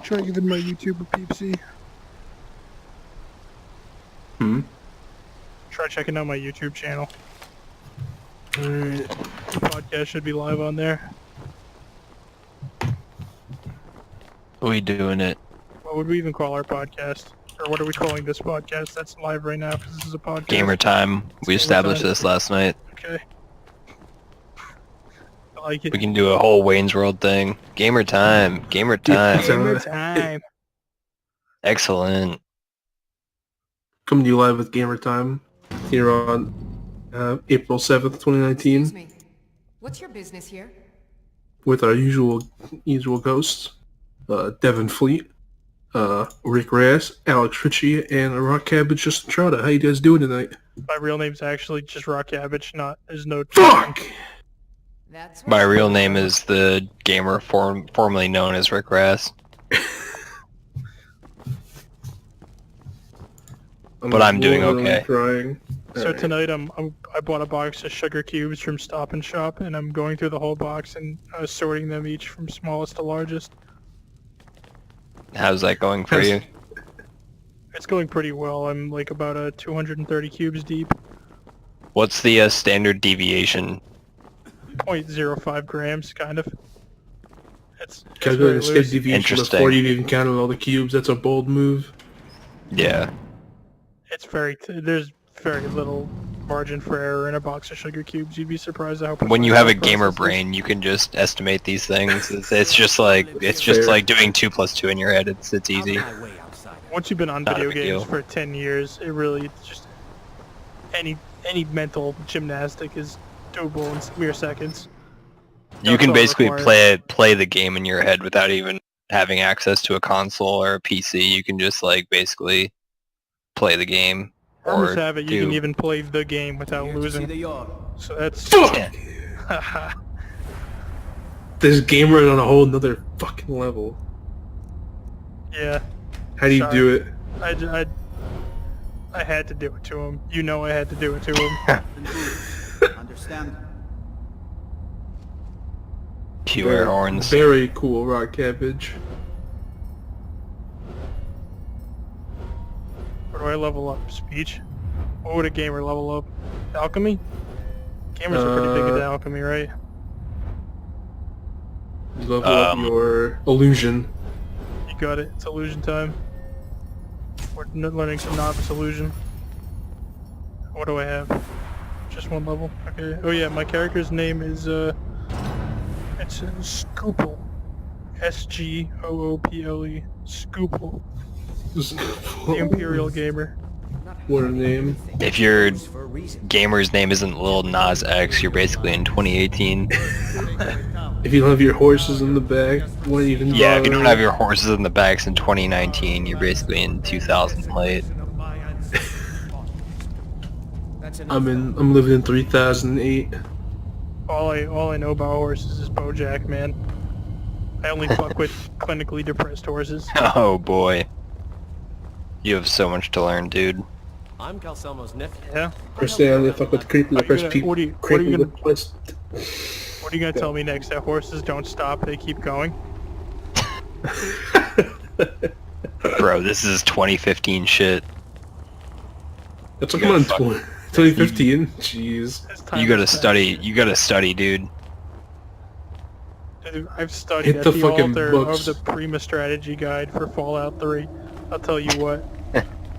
Try giving my YouTube a peepsee. Try checking out my YouTube channel. Alright. The podcast should be live on there. We doing it. What would we even call our podcast? Or what are we calling this podcast that's live right now? Because this is a podcast. Gamer time. We established this last night. Okay. I like it. We can do a whole Wayne's World thing. Gamer time. Gamer time. Gamer time. Excellent. Coming to you live with Gamer Time here on April 7th, 2019, Excuse me. What's your business here? with our usual ghosts, Devin Fleet, Rick Rass, Alex Ritchie, and Rock Cabbage Justin Trotta. How you guys doing tonight? My real name's actually just Rock Cabbage, there's no... Fuck! That's My real name is the gamer formerly known as Rick Rass. But I'm doing okay. Crying. So Alright. tonight I bought a box of sugar cubes from Stop and Shop, and I'm going through the whole box and sorting them each from smallest to largest. How's that going for you? It's going pretty well. I'm like about 230 cubes deep. What's the standard deviation? 0.05 grams, kind of. It's Calculating very step loose. deviation Interesting. before you even counted all the cubes. That's a bold move. Yeah. It's there's very little margin for error in a box of sugar cubes. You'd be surprised how... When you have a precise gamer process is. brain, you can just estimate these things. It's just like doing 2 plus 2 in your head. It's easy. Once you've been on Not a video big games deal. for 10 years, it really just... Any mental gymnastic is doable in mere seconds. You That's can all basically required. play the game in your head without even having access to a console or a PC. You can just like basically play the game. Rumors Or have it you can do- even play the game without losing. So that's... Fuck! This gamer is on a whole nother fucking level. yeah. How do you Sorry. do it? I had to do it to him. You know I had to do it to him. Understand? Cue air horns. Very cool, Rock Cabbage. Where do I level up? Speech? What would a gamer level up? Alchemy? Gamers are pretty big into alchemy, right? You level up your illusion. You got it. It's illusion time. We're learning some novice illusion. What do I have? Just one level? Okay. Oh yeah, my character's name is, it's Scoople. S-G-O-O-P-L-E. Scoople. The Imperial Gamer. What a name. If your gamer's name isn't Lil Nas X, you're basically in 2018. If you don't have your horses in the back, what even Yeah, if you bother? don't have your horses in the backs in 2019, you're basically in 2000 late. I'm living in 3008. All I know about horses is BoJack, man. I only fuck with clinically depressed horses. Oh boy. You have so much to learn, dude. I'm Calcelmo's nephew. Yeah? Personally, I only fuck with creepy depressed people. What are you Creepy gonna- depressed. What are you gonna tell me next? That horses don't stop, they keep going? Bro, this is 2015 shit. That's like on 2015. Jeez. It's time You to gotta stop. study, dude. Dude, I've studied Hit at the the fucking altar books. of the Prima strategy guide for Fallout 3. I'll tell you what.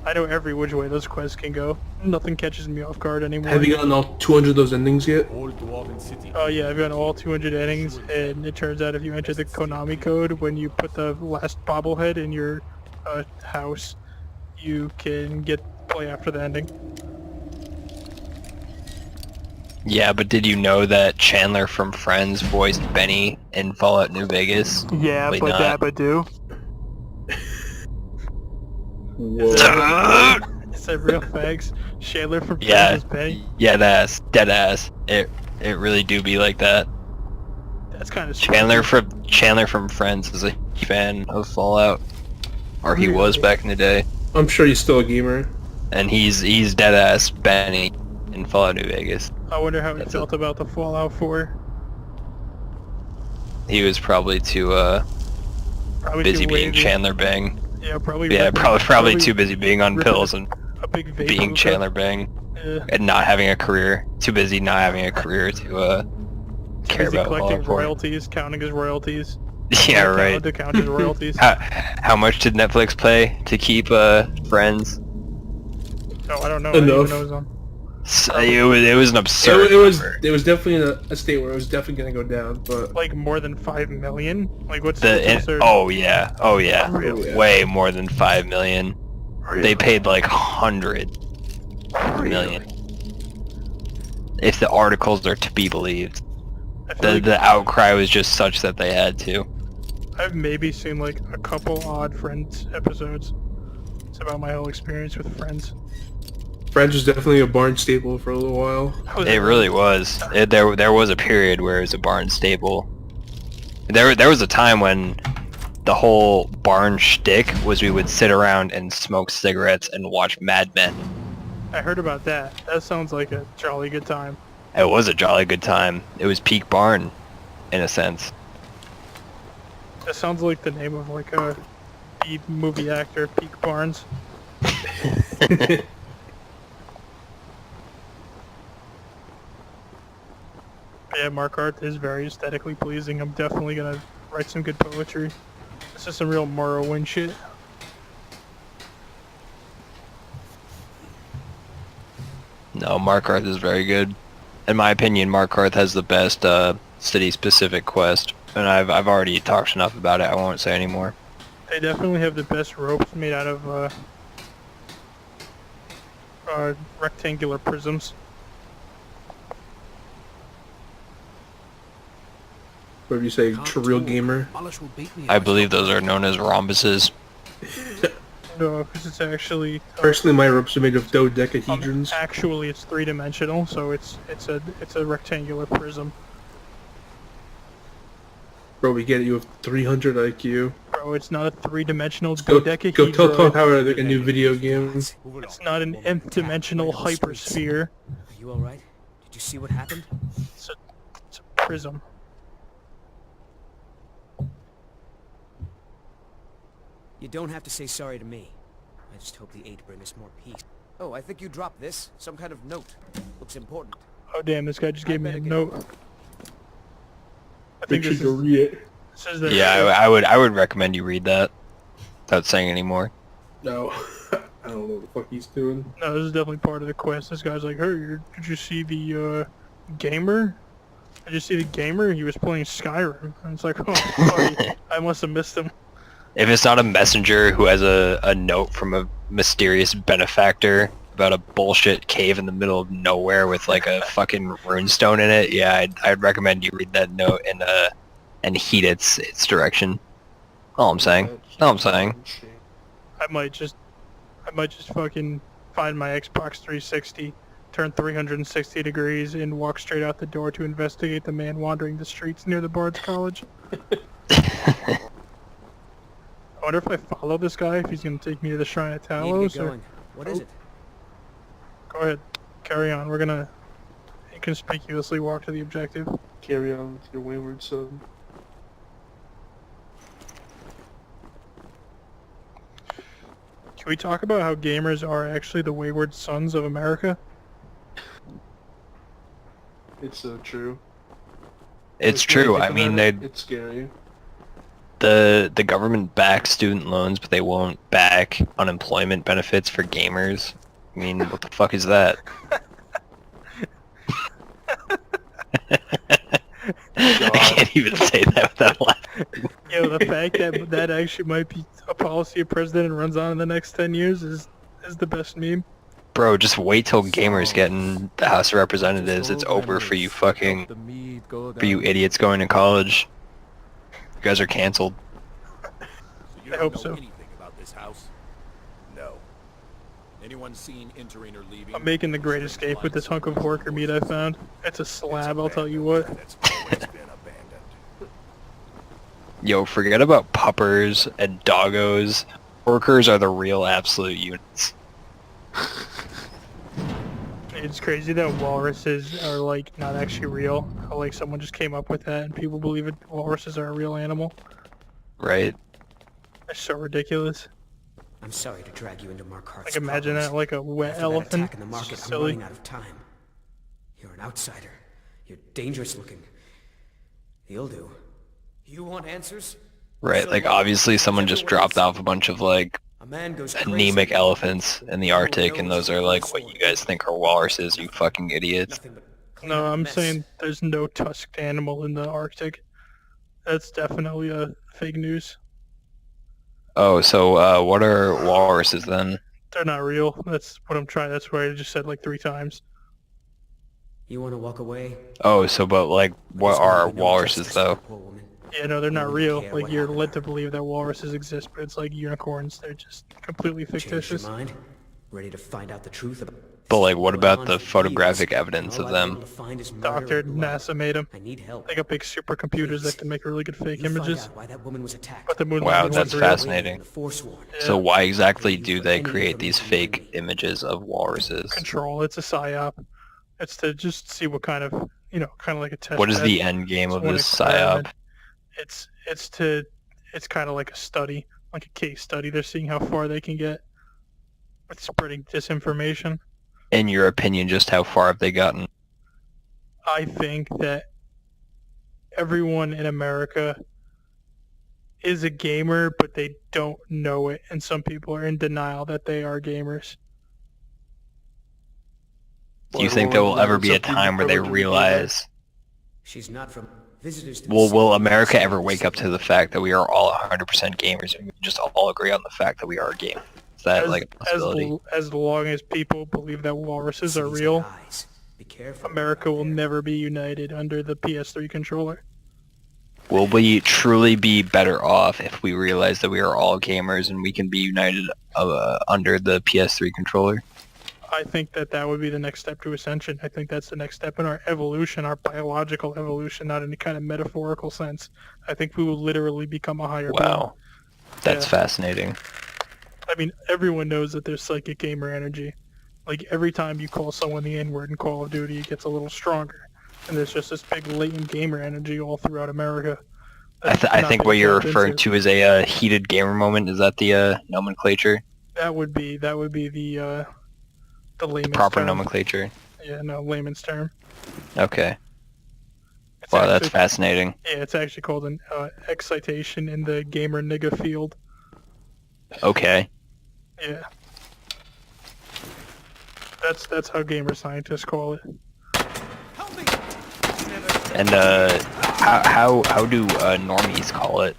I know every which way those quests can go. Nothing catches me off guard anymore. Have you gotten all 200 of those endings yet? Oh yeah, I've got all 200 endings, and it turns out if you enter the Konami code, when you put the last bobblehead in your house, you can play after the ending. Yeah, but did you know that Chandler from Friends voiced Benny in Fallout New Vegas? Yeah, Wait, but not. do. Whoa. Is that real facts? Chandler from Yeah. Friends is Penny? Yeah, dead ass. It really do be like that. That's kind of Chandler from Friends is a fan of Fallout, or he was back in the day, I'm sure you're still a gamer. and he's dead ass Benny in Fallout New Vegas. I wonder how he That's felt about the Fallout 4. He was probably too Probably busy too being wavy. Chandler Bing. Yeah, probably. Yeah, ripping- probably too busy being on ripping pills and a big vape being hookah. Chandler Bing Yeah. and not having a career. Too busy not having a career to care Busy about law collecting enforcement. royalties, counting his royalties. Yeah, Account- right. To count his royalties. How much did Netflix pay to keep Friends? Oh, I don't know. I didn't even Enough. know it was on. It was an absurd. It was number. it was definitely in a state where it was definitely gonna go down, but Like more than 5 million. Like what's The absurd? oh yeah, Really? way more than 5 million. They paid like 100 million. If the articles are to be believed, I feel like the outcry was just such that they had to. I've maybe seen like a couple odd Friends episodes. It's about my whole experience with Friends. Friends was definitely a barn staple for a little while. It really was. There was a period where it was a barn staple. There was a time when the whole barn shtick was we would sit around and smoke cigarettes and watch Mad Men. I heard about that. That sounds like a jolly good time. It was a jolly good time. It was peak barn, in a sense. That sounds like the name of like a B-movie actor, Peak Barnes. Yeah, Mark art is very aesthetically pleasing. I'm definitely gonna write some good poetry. This is some real Morrowind shit. No, Markarth is very good. In my opinion, Markarth has the best city-specific quest, and I've already talked enough about it. I won't say anymore. They definitely have the best ropes made out of rectangular prisms. Whatever you say, real gamer. I believe those are known as rhombuses. No, because it's actually Personally, my ropes are made of dodecahedrons. actually it's 3-dimensional, so it's a rectangular prism. Bro, we get you with 300 IQ. Bro, it's not a 3-dimensional Go dodecahedron. tell Tom Howard a new video game. It's not an nth-dimensional hypersphere. Are you alright? Did you see what happened? It's a prism. You don't have to say sorry to me. I just hope the 8 bring us more peace. Oh, I think you dropped this. Some kind of note. Looks important. Oh damn, this guy just gave me a better get note. I think Make sure this you go is, read it. this is the Yeah, I would recommend you read that. Without saying any more. No. I don't know what the fuck he's doing. No, this is definitely part of the quest. This guy's like, hey, did you see the gamer? Did you see the gamer? He was playing Skyrim. And it's like, oh, buddy, I must have missed him. If it's not a messenger who has a note from a mysterious benefactor about a bullshit cave in the middle of nowhere with like a fucking runestone in it, yeah, I'd recommend you read that note and heed its direction. All I'm saying. All I'm saying. I might just fucking find my Xbox 360, turn 360 degrees, and walk straight out the door to investigate the man wandering the streets near the Bard's College. I wonder if I follow this guy, if he's gonna take me to the Shrine of Need to Talos, get or... going. What is it? Go ahead. Carry on. We're gonna inconspicuously walk to the objective. Carry on with your wayward son. Can we talk about how gamers are actually the wayward sons of America? It's so true. It's true. I mean, It's scary. the government backs student loans, but they won't back unemployment benefits for gamers. I mean, what the fuck is that? I can't even say that without laughing. Yo, the fact that that actually might be a policy a president runs on in the next 10 years is the best meme. Bro, just wait till gamers get in the House of Representatives. It's over for you idiots going to college. You guys are canceled. I hope so. Anything about this house? No. Anyone seen entering or leaving? I'm making the great escape with this hunk of porker meat I found. It's a slab, I'll tell you what. It's always been abandoned. Yo, forget about puppers and doggos. Workers are the real absolute units. It's crazy that walruses are like not actually real. How, like someone just came up with that and people believe it. Walruses are a real animal. Right? They're so ridiculous. I'm sorry to drag you into Markarth's Like imagine problems. that like a wet After that elephant. attack in the It's market, just I'm silly. running out of time. You're an outsider. You're dangerous looking. You'll do. You want answers? Right, So like what? obviously someone just Everyone dropped else- off a bunch of like A man goes crazy. anemic elephants in the Everyone Arctic, and knows those are like what Sworn you guys think are walruses, you fucking idiots. Nothing but clean No, up I'm mess. saying there's no tusked animal in the Arctic. That's definitely fake news. Oh, so what are walruses then? They're not real. That's what I'm trying. That's what I just said like 3 times. You want to walk away? Oh, so but like what There's gonna are be no walruses justice for though? that poor woman. Yeah, no, they're You not wouldn't real. care Like what you're happened led to to believe that walruses exist, but it's like unicorns. They're just completely Changed fictitious. your mind? Ready to find out the truth about? But like what Going about on the for photographic years, evidence and of all I've been them? able to find is murder Doctored, and blood. NASA made them. I need help. They got big supercomputers that can make really good fake You find images. out why that woman was attacked. But the moon Wow, landing that's one's real. fascinating. The Forsworn. So Yeah. why exactly do they create these fake images of walruses? Control. It's a psyop. It's to just see what kind of, kind of like a test. What is bed. the end game It's of one this experiment. psyop? It's kind of like a study, like a case study. They're seeing how far they can get with spreading disinformation. In your opinion, just how far have they gotten? I think that everyone in America is a gamer, but they don't know it, and some people are in denial that they are gamers. Do you think there will ever be a time where they realize? She's not from visitors. To Well, the will city. America ever wake up to the fact that we are all 100% gamers and we just all agree on the fact that we are gamers? Is that like a possibility? As long as people believe that walruses are Cities real, got eyes. Be careful. America will never be united under the PS3 controller. Will we truly be better off if we realize that we are all gamers and we can be united under the PS3 controller? I think that would be the next step to ascension. I think that's the next step in our evolution, our biological evolution, not in any kind of metaphorical sense. I think we will literally become a higher being. Wow, that's Yeah. fascinating. I mean, everyone knows that there's psychic gamer energy. Like, every time you call someone the N-word in Call of Duty, it gets a little stronger. And there's just this big latent gamer energy all throughout America. I think what you're referring to is a heated gamer moment. Is that the nomenclature? That would be the layman's Proper term. nomenclature. Yeah, no, layman's term. Okay. It's Wow, that's actually- fascinating. Yeah, it's actually called an excitation in the gamer nigga field. Okay. Yeah. That's how gamer scientists call it. And how do normies call it?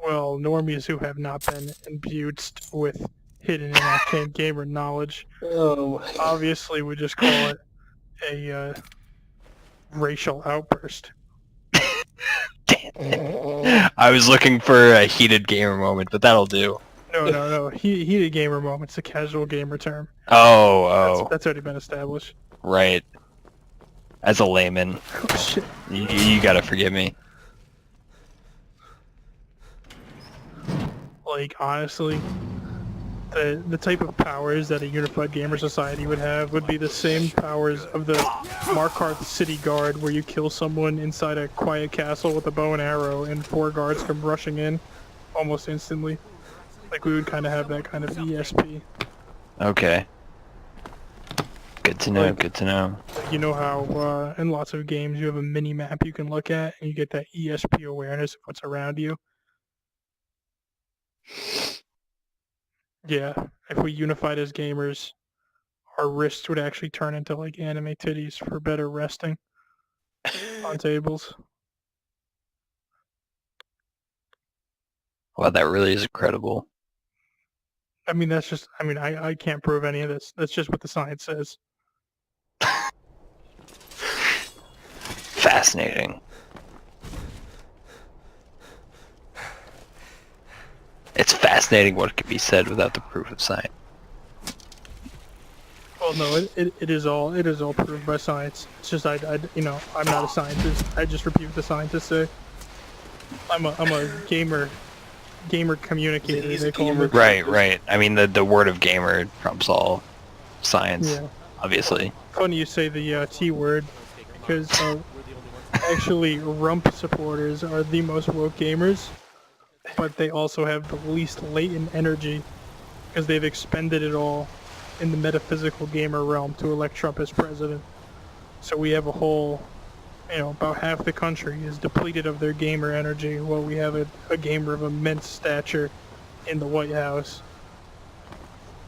Well, normies who have not been imbued with hidden and arcane gamer knowledge obviously would just call it a racial outburst. I was looking for a heated gamer moment, but that'll do. No. Heated gamer moment's a casual gamer term. Oh, That's already been established. right. As a layman, Oh shit. you gotta forgive me. Like, honestly, the type of powers that a unified gamer society would have would be the same powers of the Markarth City Guard, where you kill someone inside a quiet castle with a bow and arrow and 4 guards come rushing in almost instantly. Like, we would kind of have that kind of ESP. Okay. Good to know, Like- good to know. Like, you know how in lots of games you have a mini map you can look at and you get that ESP awareness of what's around you? Yeah, if we unified as gamers, our wrists would actually turn into like anime titties for better resting on tables. Wow, that really is incredible. I mean, I can't prove any of this. That's just what the science says. Fascinating. It's fascinating what can be said without the proof of science. Well, no, it is all proved by science. It's just I'm not a scientist. I just repeat what the scientists say. I'm a gamer communicator. They call me. Right. I mean, the word of gamer trumps all science, Yeah. obviously. Funny you say the T word, because actually rump supporters are the most woke gamers. but they also have the least latent energy because they've expended it all in the metaphysical gamer realm to elect Trump as president. So we have a whole, about half the country is depleted of their gamer energy, while we have a gamer of immense stature in the White House.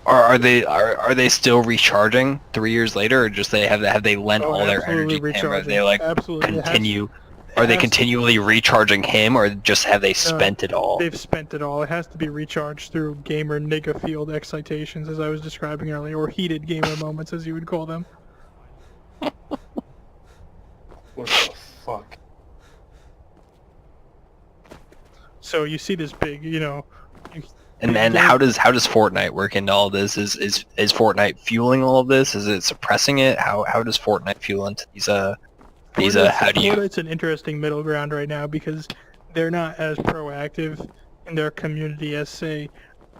Are they still recharging 3 years later, or just have they lent all their energy to him? Are they like Absolutely. continue? Are they continually recharging him, or just have they spent it all? They've spent it all. It has to be recharged through gamer nigga field excitations, as I was describing earlier, or heated gamer moments, as you would call them. What the fuck? So you see this big, And then how does Fortnite work into all this? Is Fortnite fueling all of this? Is it suppressing it? How does Fortnite fuel into these Fortnite's an interesting middle ground right now because they're not as proactive in their community as, say,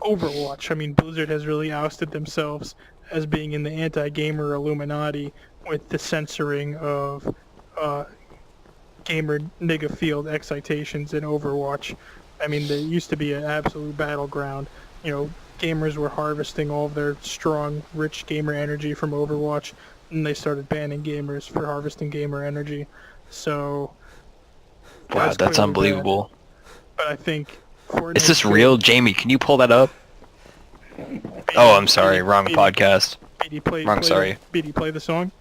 Overwatch. I mean, Blizzard has really ousted themselves as being in the anti-gamer Illuminati with the censoring of gamer nigga field excitations in Overwatch. I mean, there used to be an absolute battleground. Gamers were harvesting all of their strong, rich gamer energy from Overwatch, and they started banning gamers for harvesting gamer energy. So, wow, that's unbelievable. But I think Fortnite Is this real, Jamie? Can you pull that up? Oh, I'm sorry, wrong podcast. BD, play the song.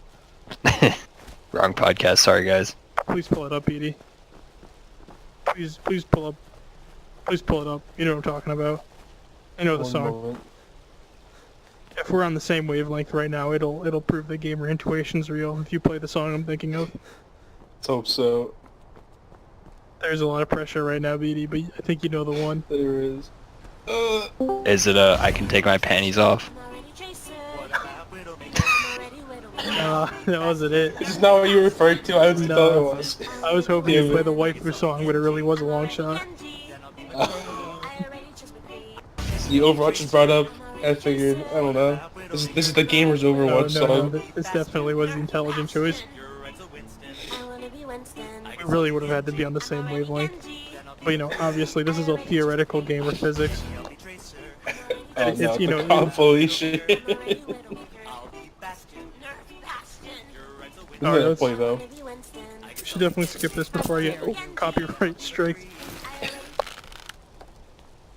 Wrong podcast. Sorry, guys. Please pull it up, BD. Please pull up. Please pull it up. You know what I'm talking about. I know the song. Moment. If we're on the same wavelength right now, it'll prove that gamer intuition's real if you play the song I'm thinking of. Let's hope so. There's a lot of pressure right now, BD, but I think you know the one. There is. Is it I can take my panties off? That wasn't it. This is not what you referred to. I thought it was. I was hoping you'd play the waifu song, but it really was a long shot. The Overwatch is brought up. I figured. I don't know. This is the gamers Overwatch song. This definitely was the intelligent choice. We really would have had to be on the same wavelength. But obviously this is all theoretical gamer physics. It's compilation. Alright, play though. we should definitely skip this before I get copyright striked.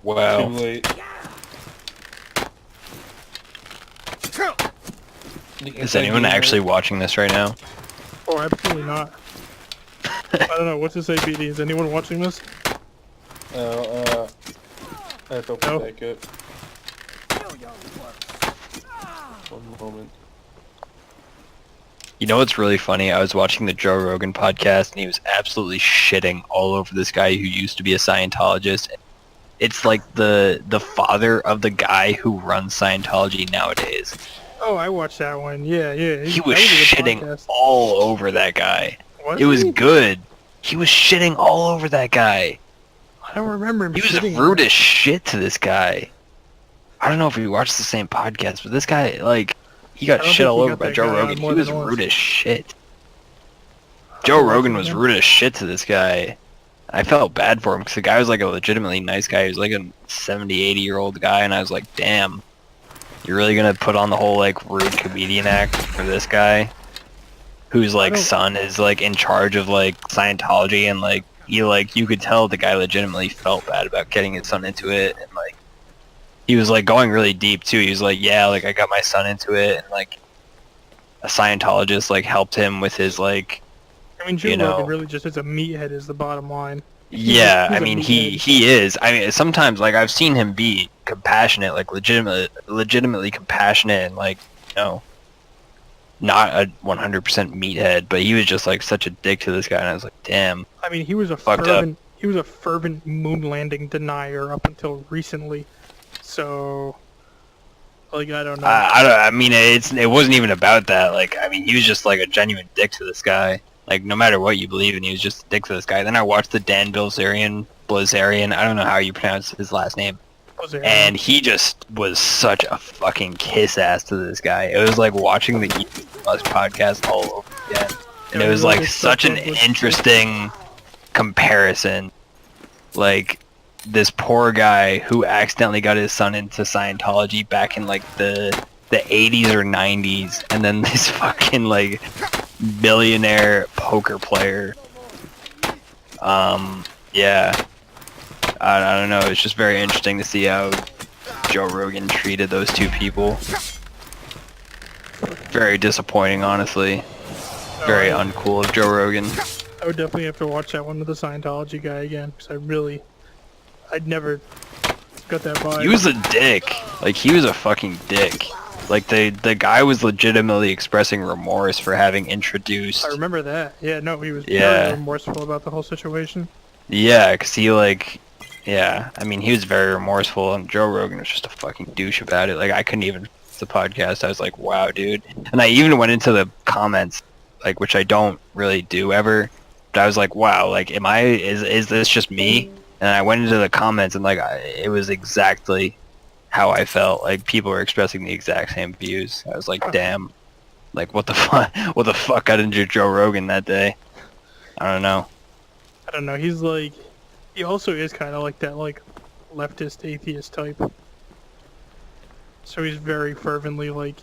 Wow. Too late. Is anyone actually watching this right now? Oh, absolutely not. I don't know, what's to say, BD? Is anyone watching this? I don't No? think it. One moment. You know what's really funny? I was watching the Joe Rogan podcast, and he was absolutely shitting all over this guy who used to be a Scientologist. It's like the father of the guy who runs Scientology nowadays. Oh, I watched that one. Yeah. He was that a good shitting podcast. all over that guy. Was It was he? good. He was shitting all over that guy. I don't remember him He was shitting on rude it. as shit to this guy. I don't know if we watched the same podcast, but this guy, he got I don't shit think all he over got by that Joe guy on Rogan. He more was than once. rude as shit. Joe Rogan was rude as shit to this guy. I felt bad for him because the guy was like a legitimately nice guy. He was like a 70, 80-year-old guy, and I was like, damn, you're really gonna put on the whole rude comedian act for this guy, whose son is in charge of Scientology, and you could tell the guy legitimately felt bad about getting his son into it, and he was going really deep too. He was like, yeah, I got my son into it, and a Scientologist helped him with his I mean, Joe Rogan really just is a meathead is the bottom line. Yeah, He's I a mean, meathead. he is. I mean, sometimes I've seen him be compassionate, legitimately compassionate, and not a 100% meathead. But he was just such a dick to this guy, and I was like, damn. I mean, he was a Fucked up. fervent moon landing denier up until recently. So, I don't know. I mean, it wasn't even about that. I mean, he was just a genuine dick to this guy. No matter what you believe in, he was just a dick to this guy. Then I watched the Dan Bilzerian, I don't know how you pronounce his last name. And he just was such a fucking kiss ass to this guy. It was like watching the Plus podcast all over again. And it was such an interesting comparison. this poor guy who accidentally got his son into Scientology back in like the 80s or 90s, and then this fucking like billionaire poker player. Yeah, I don't know. It's just very interesting to see how Joe Rogan treated those two people. Very disappointing, honestly. Very uncool of Joe Rogan. I would definitely have to watch that one with the Scientology guy again, because I'd never got that vibe. He was a dick. Like, he was a fucking dick. Like, the guy was legitimately expressing remorse for having introduced... I remember that. Yeah, no, he was Yeah. very remorseful about the whole situation. Yeah, because he, like... Yeah, I mean, he was very remorseful, and Joe Rogan was just a fucking douche about it. Like, I couldn't even... The podcast, I was like, wow, dude. And I even went into the comments, like, which I don't really do ever, but I was like, wow, like, is this just me? And I went into the comments, and, like, it was exactly how I felt. Like, people were expressing the exact same views. I was like, damn, like, what the fuck got into Joe Rogan that day? I don't know. I don't know, he's like... He also is kind of like that, like, leftist atheist type. So he's very fervently, like,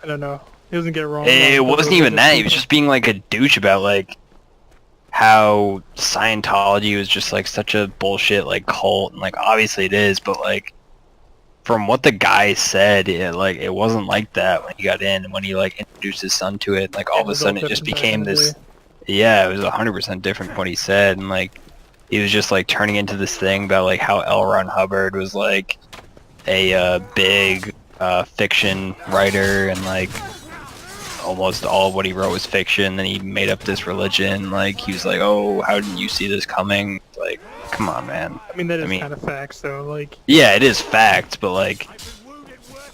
I don't know. He doesn't get it wrong. It wasn't even that. He was just being like a douche about like how Scientology was just like such a bullshit like cult, and like obviously it is, but like from what the guy said, it wasn't like that when he got in, and when he like introduced his son to it, like all of a sudden it just became this. Yeah, it was 100% different from what he said, and like he was just like turning into this thing about like how L. Ron Hubbard was like a big fiction writer, and like almost all of what he wrote was fiction. Then he made up this religion. Like he was like, "Oh, how didn't you see this coming?" Like, come on, man. I mean, that is kind of facts, though. Like, yeah, it is facts, but like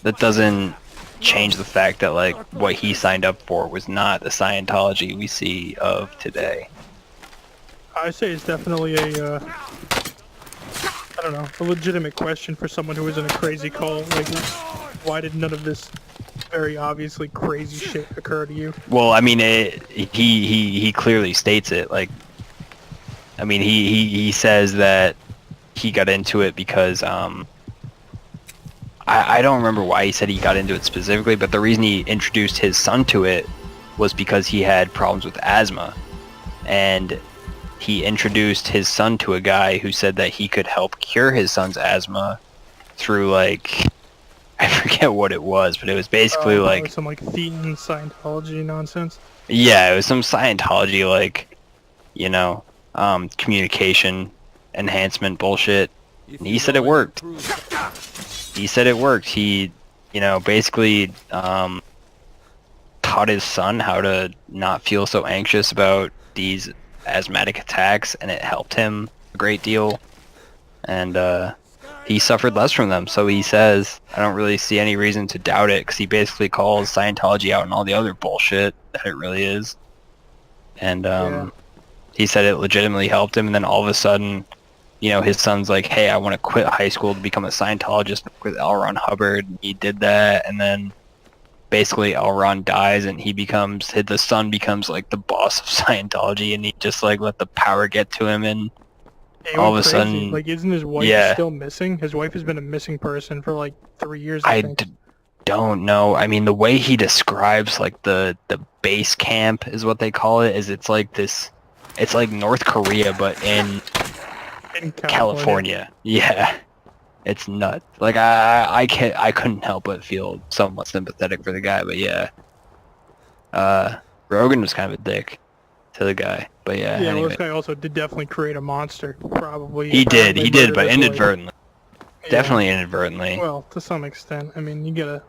that doesn't change the fact that like what he signed up for was not the Scientology we see of today. I say it's definitely a I don't know, a legitimate question for someone who is in a crazy cult. Like, why did none of this very obviously crazy shit occur to you? Well, I mean, he clearly states it. Like, I mean, he says that he got into it because I don't remember why he said he got into it specifically, but the reason he introduced his son to it was because he had problems with asthma, and he introduced his son to a guy who said that he could help cure his son's asthma through, like, I forget what it was, but it was basically like some like Thetan Scientology nonsense. Yeah, it was some Scientology, like, you know, communication enhancement bullshit. And he said it worked. He said it worked. He, you know, basically taught his son how to not feel so anxious about these asthmatic attacks, and it helped him a great deal, and he suffered less from them. So he says, I don't really see any reason to doubt it, because he basically calls Scientology out and all the other bullshit that it really is. And he said it legitimately helped him, and then all of a sudden, you know, his son's like, hey, I want to quit high school to become a Scientologist with L. Ron Hubbard. And he did that, and then basically L. Ron dies, and the son becomes like the boss of Scientology, and he just like let the power get to him, and all of a sudden, like, isn't his wife still missing? His wife has been a missing person for like 3 years. I think. Don't know. I mean, the way he describes like the base camp is what they call it. Is it's like this, it's like North Korea but in California. Yeah. It's nuts. Like I couldn't help but feel somewhat sympathetic for the guy, but yeah. Rogan was kind of a dick to the guy, but yeah. Yeah, anyway. well, this guy also did definitely create a monster, probably. He did, but inadvertently. Yeah. Definitely inadvertently. Well, to some extent. I mean, you gotta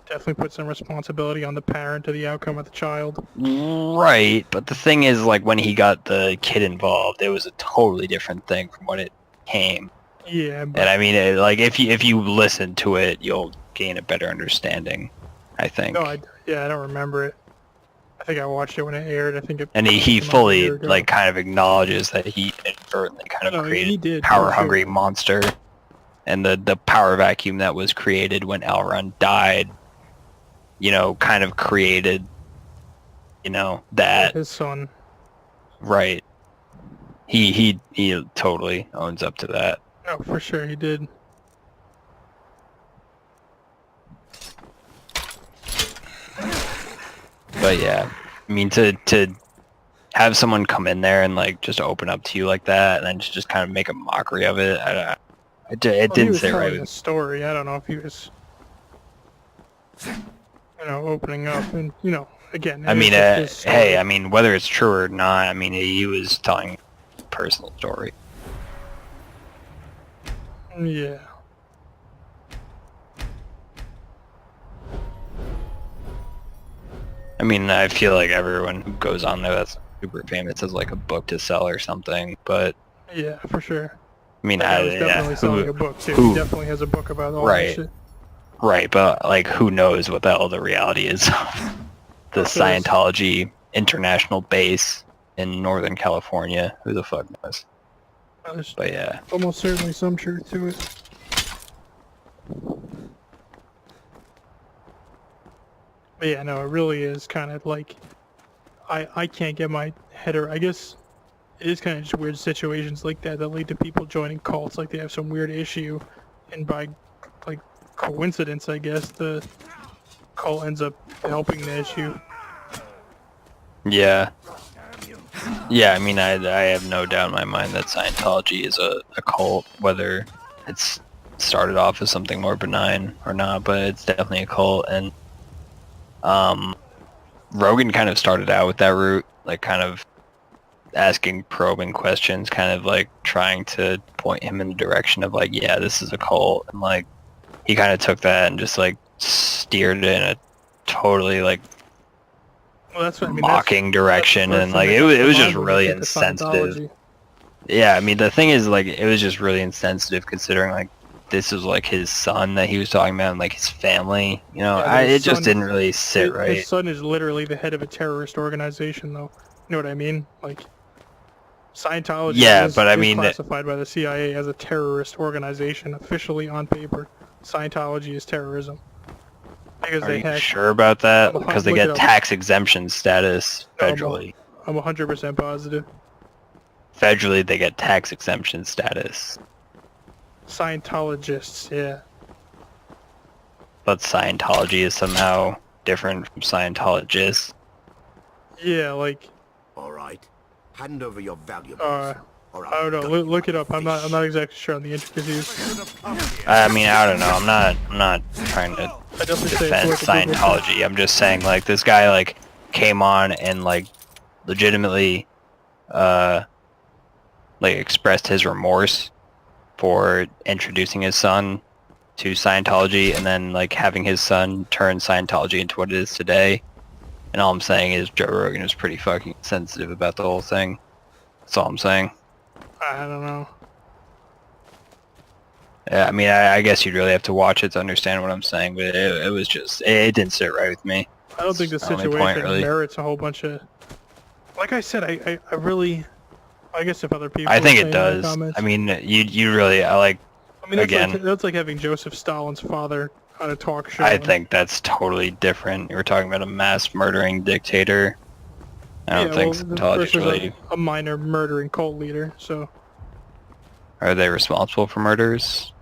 definitely put some responsibility on the parent to the outcome of the child. Right, but the thing is, like, when he got the kid involved, it was a totally different thing from what it came. Yeah, but... And I mean, like, if you listen to it, you'll gain a better understanding, I think. No, I don't remember it. I think I watched it when it aired. I think it... And he fully, like, kind of acknowledges that he inadvertently kind of created a power-hungry monster. And the power vacuum that was created when L. Ron died, you know, kind of created, you know, that... His son. Right. He totally owns up to that. No, for sure he did. But yeah, I mean to have someone come in there and like just open up to you like that, and then just kind of make a mockery of it, it Well, he didn't was sit right telling with a story. I don't know if he was, opening up and, again. I it was mean, just his story. hey, I mean, whether it's true or not, I mean, he was telling a personal story. Yeah. I mean, I feel like everyone who goes on there that's super famous has like a book to sell or something, but Yeah, for sure. I mean, That guy was definitely selling a book too. He definitely has a book about all Right. that shit. Right, but like, who knows what the hell the reality is of the Scientology international base in Northern California? Who the fuck knows? There's But yeah, almost certainly some truth to it. But yeah, no, it really is kind of like, I can't get my head around. I guess it is kind of just weird situations like that that lead to people joining cults, like they have some weird issue, and by like coincidence, I guess the cult ends up helping the issue. yeah, yeah. I mean, I have no doubt in my mind that Scientology is a cult, whether it's started off as something more benign or not, but it's definitely a cult. And Rogan kind of started out with that route, like kind of asking probing questions, kind of like trying to point him in the direction of like, yeah, this is a cult, and like he kind of took that and just like steered it in a totally like Well, that's what I mean. mocking direction, and like it was just really insensitive. Yeah, I mean the thing is like it was just really insensitive considering like this was like his son that he was talking about and like his family, it just didn't really sit right. His son is literally the head of a terrorist organization, though. You know what I mean? Like Scientology is classified by the CIA as a terrorist organization officially on paper. Scientology is terrorism. Because Are you sure about that? Because they get tax exemption status federally. I'm 100% positive. Federally, they get tax exemption status. Scientologists, yeah. But Scientology is somehow different from Scientologists. Yeah, like. All right. Hand over your valuables. I don't know. Look it up. I'm not exactly sure on the intricacies. I mean, I don't know. I'm not trying to defend Scientology. I'm just saying, like, this guy like came on and like legitimately like expressed his remorse for introducing his son to Scientology and then like having his son turn Scientology into what it is today. And all I'm saying is Joe Rogan is pretty fucking sensitive about the whole thing. That's all I'm saying. I don't know. Yeah, I mean, I guess you'd really have to watch it to understand what I'm saying, but it was just, it didn't sit right with me. I don't think the situation merits a whole bunch of... Like I said, I really... I guess if other people... I think it does. I mean, you really, that's like having Joseph Stalin's father on a talk show. I think that's totally different. You were talking about a mass murdering dictator. I don't think Scientology really... a minor murdering cult leader, so... Are they responsible for murders?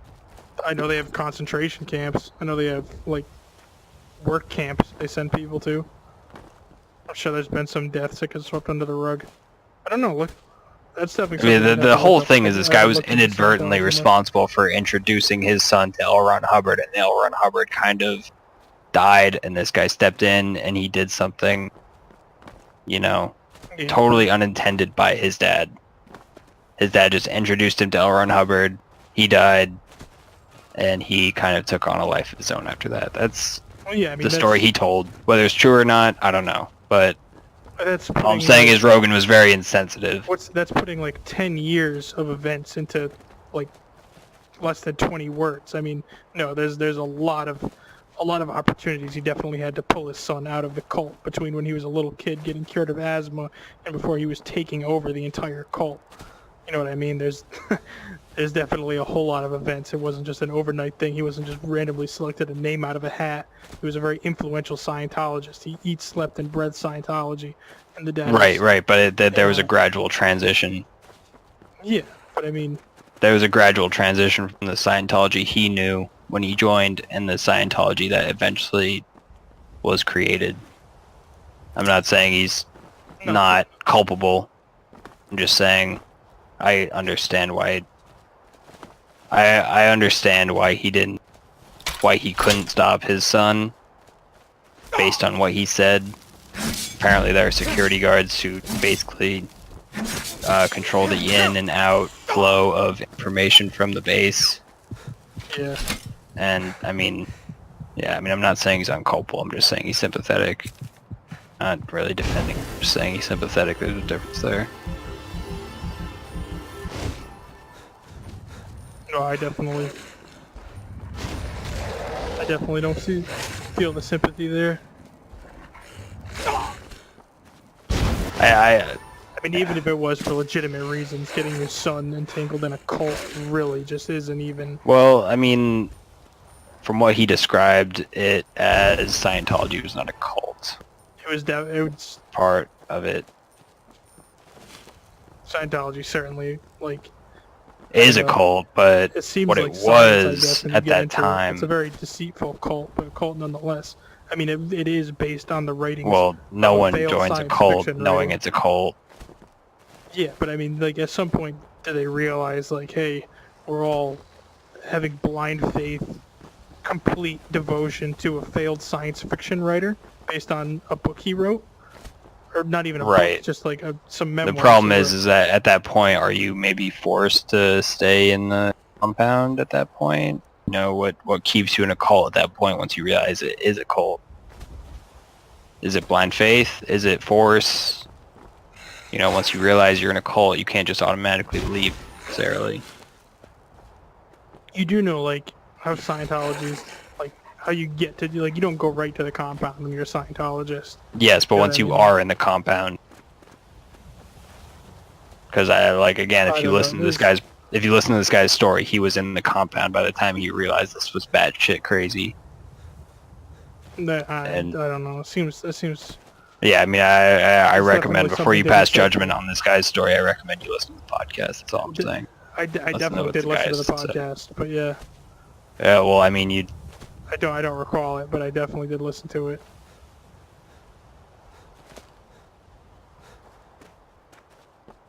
I know they have concentration camps. I know they have, like, work camps they send people to. I'm sure there's been some deaths that get swept under the rug. I don't know, look... That's definitely... I mean, the whole thing is this guy was inadvertently responsible for introducing his son to L. Ron Hubbard, and L. Ron Hubbard kind of died, and this guy stepped in, and he did something, totally unintended by his dad. His dad just introduced him to L. Ron Hubbard, he died, and he kind of took on a life of his own after that. That's the story he told. Whether it's true or not, I don't know, but... all I'm saying is Rogan was very insensitive. That's putting like 10 years of events into like less than 20 words. I mean, no, there's a lot of opportunities. He definitely had to pull his son out of the cult between when he was a little kid getting cured of asthma and before he was taking over the entire cult. You know what I mean? There's definitely a whole lot of events. It wasn't just an overnight thing. He wasn't just randomly selected a name out of a hat. He was a very influential Scientologist. He eats, slept, and breathed Scientology. And the dad right, but there was a gradual transition. Yeah, but I mean, there was a gradual transition from the Scientology he knew when he joined and the Scientology that eventually was created. I'm not saying he's no, not culpable. I'm just saying I understand why. I understand why he couldn't stop his son based on what he said. Apparently there are security guards who basically control the in and out flow of information from the base. yeah. And I mean, yeah, I mean, I'm not saying he's unculpable. I'm just saying he's sympathetic. Not really defending. I'm just saying he's sympathetic. There's a difference there. No, I definitely don't feel the sympathy there. I I mean, even if it was for legitimate reasons, getting your son entangled in a cult really just isn't even. well, I mean, from what he described it as, Scientology was not a cult. It was Part of it Scientology certainly like. is a know. cult, but It seems what like it science, I was guess, when you at get that into it. time. It's a very deceitful cult, but a cult nonetheless. I mean, it is based on the writings. Well, no of a one failed joins a science cult fiction knowing writer. it's a cult. Yeah, but I mean, like, at some point, do they realize, like, hey, we're all having blind faith, complete devotion to a failed science fiction writer based on a book he wrote? Or not even a Right. book, just like some The memoirs. problem he is wrote. that at that point, are you maybe forced to stay in the compound at that point? You know, what keeps you in a cult at that point once you realize it is a cult? Is it blind faith? Is it force? You know, once you realize you're in a cult, you can't just automatically leave necessarily. You do know, like, how Scientology is, like, how you get to, like, you don't go right to the compound when you're a Scientologist. Yes, but Yeah, once I you mean- are in the compound, because again, I if you don't know, listen to this guy's story, he was in the compound by the time he realized this was batshit crazy. I And- don't know. It seems. Yeah, I mean, I That's recommend definitely before you something to be pass said. judgment on this guy's story, I recommend you listen to the podcast. That's all I'm Did- saying. I to definitely what did the listen guy to the has to say. podcast, but yeah, Yeah, well, I mean, you. I don't recall it, but I definitely did listen to it.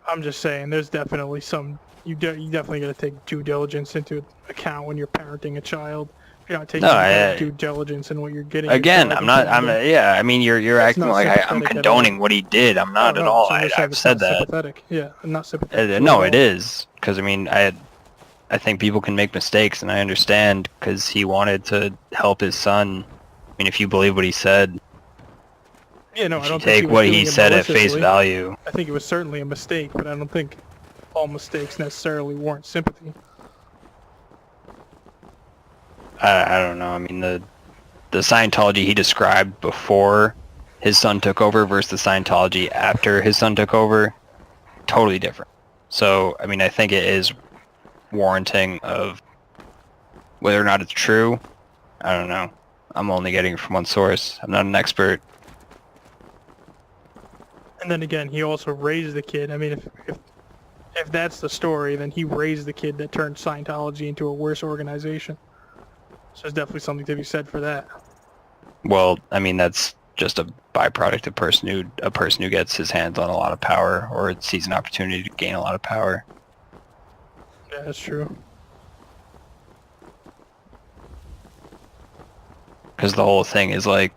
I'm just saying, there's definitely some. You definitely got to take due diligence into account when you're parenting a child. If you're not taking No, any kind I- of due diligence in what you're getting. your Again, child I'm not. into. Yeah, I mean, you're That's acting not like I'm sympathetic at condoning all. what he did. I'm not No, at all. so I'm just saying I've it's said not that. Sympathetic. Yeah, I'm not sympathetic. No, at it all. is because I mean, I think people can make mistakes, and I understand because he wanted to help his son. I mean, if you believe what he said, Yeah, no, if I you don't think he take was what doing he it said at face maliciously. value, I think it was certainly a mistake, but I don't think all mistakes necessarily warrant sympathy. I don't know. I mean, the Scientology he described before his son took over versus the Scientology after his son took over, totally different. So, I mean, I think it is warranting of whether or not it's true. I don't know. I'm only getting it from one source. I'm not an expert. And then again, he also raised the kid. I mean, if that's the story, then he raised the kid that turned Scientology into a worse organization. So there's definitely something to be said for that. Well, I mean, that's just a byproduct of a person who gets his hands on a lot of power or sees an opportunity to gain a lot of power. Yeah, that's true. Because the whole thing is like,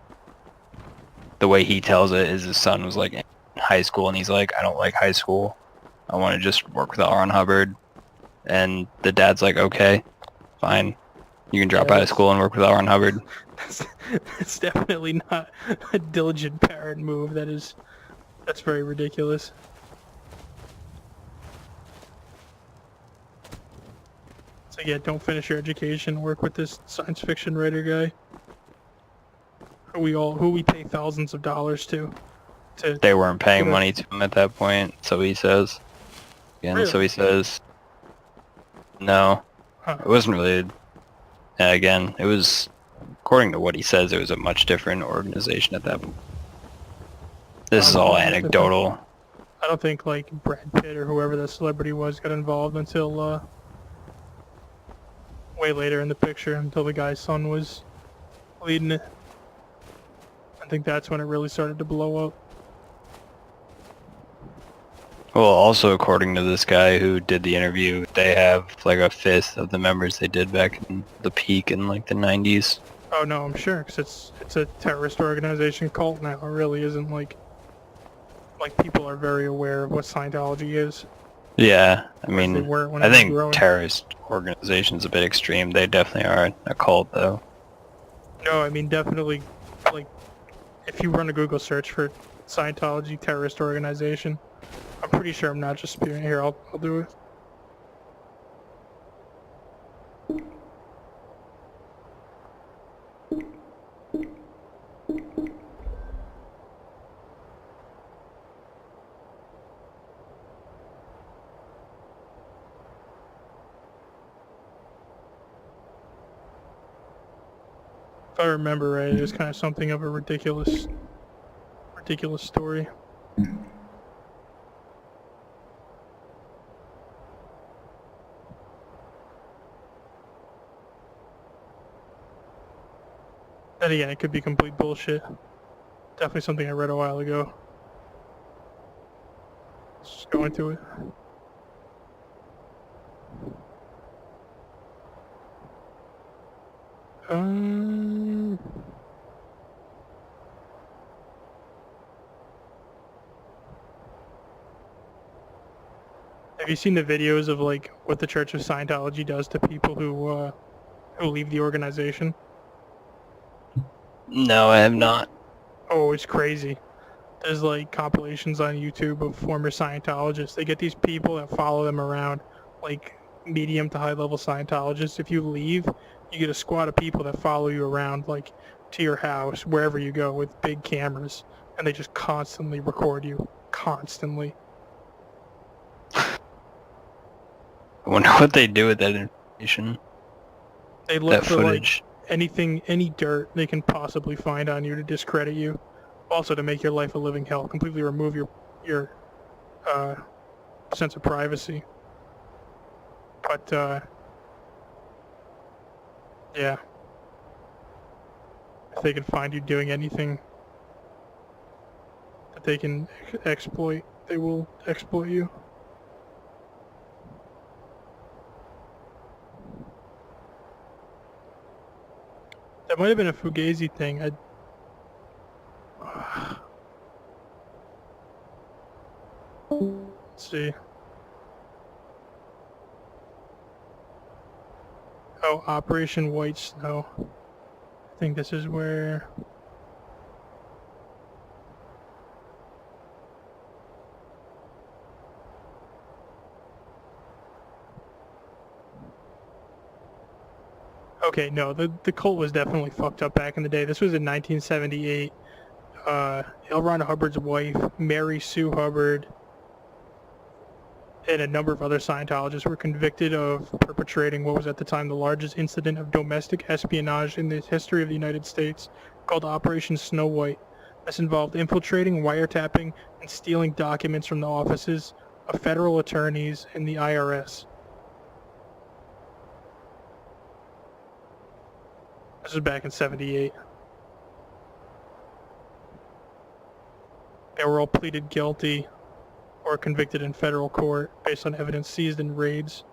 the way he tells it is his son was like in high school and he's like, I don't like high school. I want to just work with L. Ron Hubbard. And the dad's like, okay, fine. You can drop Yeah, out of school and work with L. Ron Hubbard. That's definitely not a diligent parent move. That's very ridiculous. So yeah, don't finish your education. Work with this science fiction writer guy. Who we pay thousands of dollars to. They weren't paying Yeah. money to him at that point, so he says. Again, so Really? he says. No, Huh. it wasn't really. Yeah, again, it was, according to what he says, it was a much different organization at that point. This is all anecdotal. I don't think like Brad Pitt or whoever the celebrity was got involved until way later in the picture, until the guy's son was leading it. I think that's when it really started to blow up. Well, also according to this guy who did the interview, they have like a fifth of the members they did back in the peak in like the 90s. Oh no, I'm sure, because it's a terrorist organization cult now. It really isn't like people are very aware of what Scientology is. Yeah, I They mean, weren't when I it was think growing. terrorist organization's a bit extreme. They definitely are a cult, though. No, I mean definitely, like, if you run a Google search for Scientology terrorist organization, I'm pretty sure I'm not just spewing here. I'll do it. If I remember right, it was kind of something of a ridiculous story. Then again, it could be complete bullshit. Definitely something I read a while ago. Let's just go into it. Um... Have you seen the videos of like what the Church of Scientology does to people who leave the organization? No, I have not. Oh, it's crazy. There's like compilations on YouTube of former Scientologists. They get these people that follow them around, like medium to high level Scientologists. If you leave, you get a squad of people that follow you around, like to your house, wherever you go, with big cameras, and they just constantly record you. Constantly. I wonder what they do with that information. They look That for like footage. anything, any dirt they can possibly find on you to discredit you. Also to make your life a living hell. Completely remove your sense of privacy. But yeah. If they can find you doing anything that they can exploit, they will exploit you. That might have been a Fugazi thing. Let's see. Oh, Operation White Snow. I think this is where... Okay, no, the cult was definitely fucked up back in the day. This was in 1978. L. Ron Hubbard's wife, Mary Sue Hubbard, and a number of other Scientologists were convicted of perpetrating what was at the time the largest incident of domestic espionage in the history of the United States, called Operation Snow White. This involved infiltrating, wiretapping, and stealing documents from the offices of federal attorneys and the IRS. This was back in '78. They were all pleaded guilty or convicted in federal court based on evidence seized in raids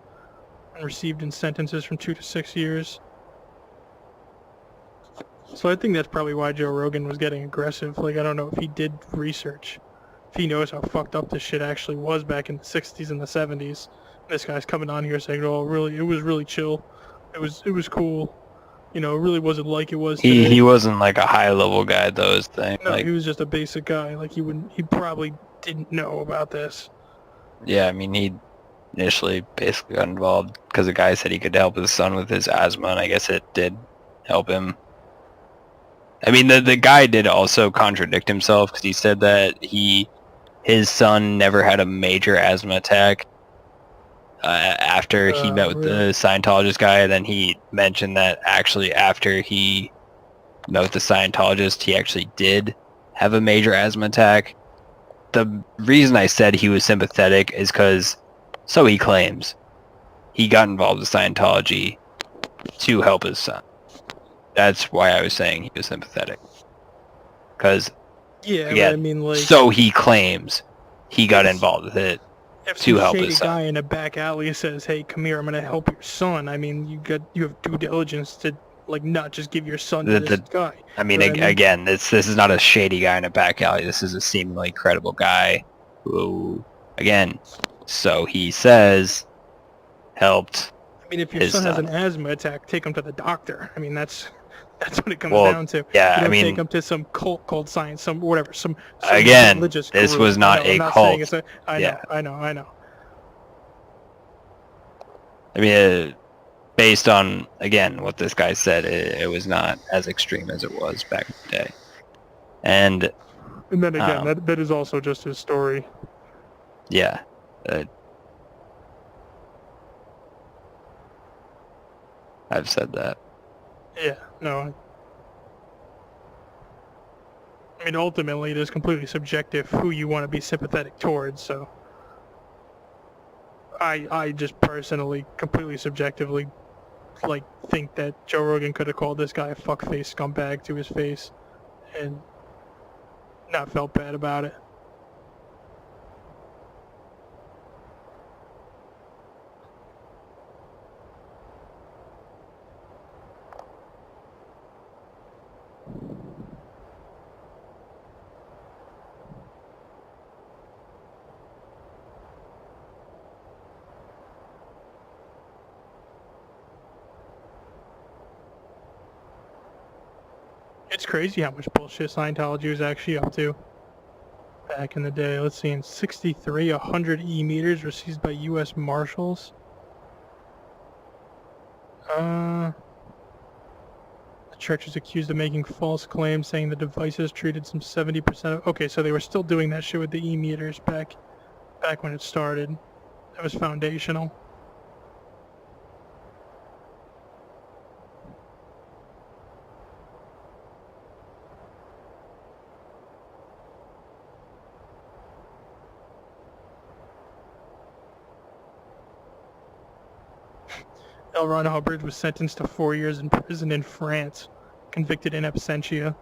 and received in sentences from 2 to 6 years. So I think that's probably why Joe Rogan was getting aggressive. Like, I don't know if he did research, if he knows how fucked up this shit actually was back in the 60s and the 70s. This guy's coming on here saying, oh, really, it was really chill. It was cool. You know, it really wasn't like it was today. He wasn't like a high level guy, though, is the thing. No, Like, he was just a basic guy. Like, he probably didn't know about this. yeah, I mean, he initially basically got involved because the guy said he could help his son with his asthma, and I guess it did help him. I mean, the guy did also contradict himself because he said that his son never had a major asthma attack after he met with the Scientologist guy, and then he mentioned that actually after he met with the Scientologist, he actually did have a major asthma attack. the reason I said he was sympathetic is because, so he claims, he got involved with Scientology to help his son. That's why I was saying he was sympathetic. Because, Yeah, but I again, mean, like, so he claims he got if- involved with it if to some help shady his son. guy in a back alley says, "Hey, come here, I'm gonna help your son," I mean, you have due diligence to like not just give your son to this guy. I mean, You know what again, this is not a shady guy in a back alley. This is a seemingly credible guy who, again, so he says, helped I mean, if your his son has son. an asthma attack, take him to the doctor. I mean, that's what it comes Well, down to. yeah, You I don't mean, take him to some cult called science, some whatever, some again, religious this group. was not I know, a I'm not cult. saying it's a. I know, Yeah. I know. I mean, based on, again, what this guy said, it was not as extreme as it was back in the day. And, And then again, Um, that is also just his story. yeah. I've said that. Yeah, no. I mean, ultimately, it is completely subjective who you want to be sympathetic towards. So, I just personally, completely subjectively, like think that Joe Rogan could have called this guy a fuckface scumbag to his face, and not felt bad about it. It's crazy how much bullshit Scientology was actually up to back in the day. Let's see, in 63, 100 E-meters received by U.S. Marshals. The church is accused of making false claims, saying the devices treated some 70% of... Okay, so they were still doing that shit with the E-meters back when it started. That was foundational. L. Ron Hubbard was sentenced to 4 years in prison in France, convicted in absentia.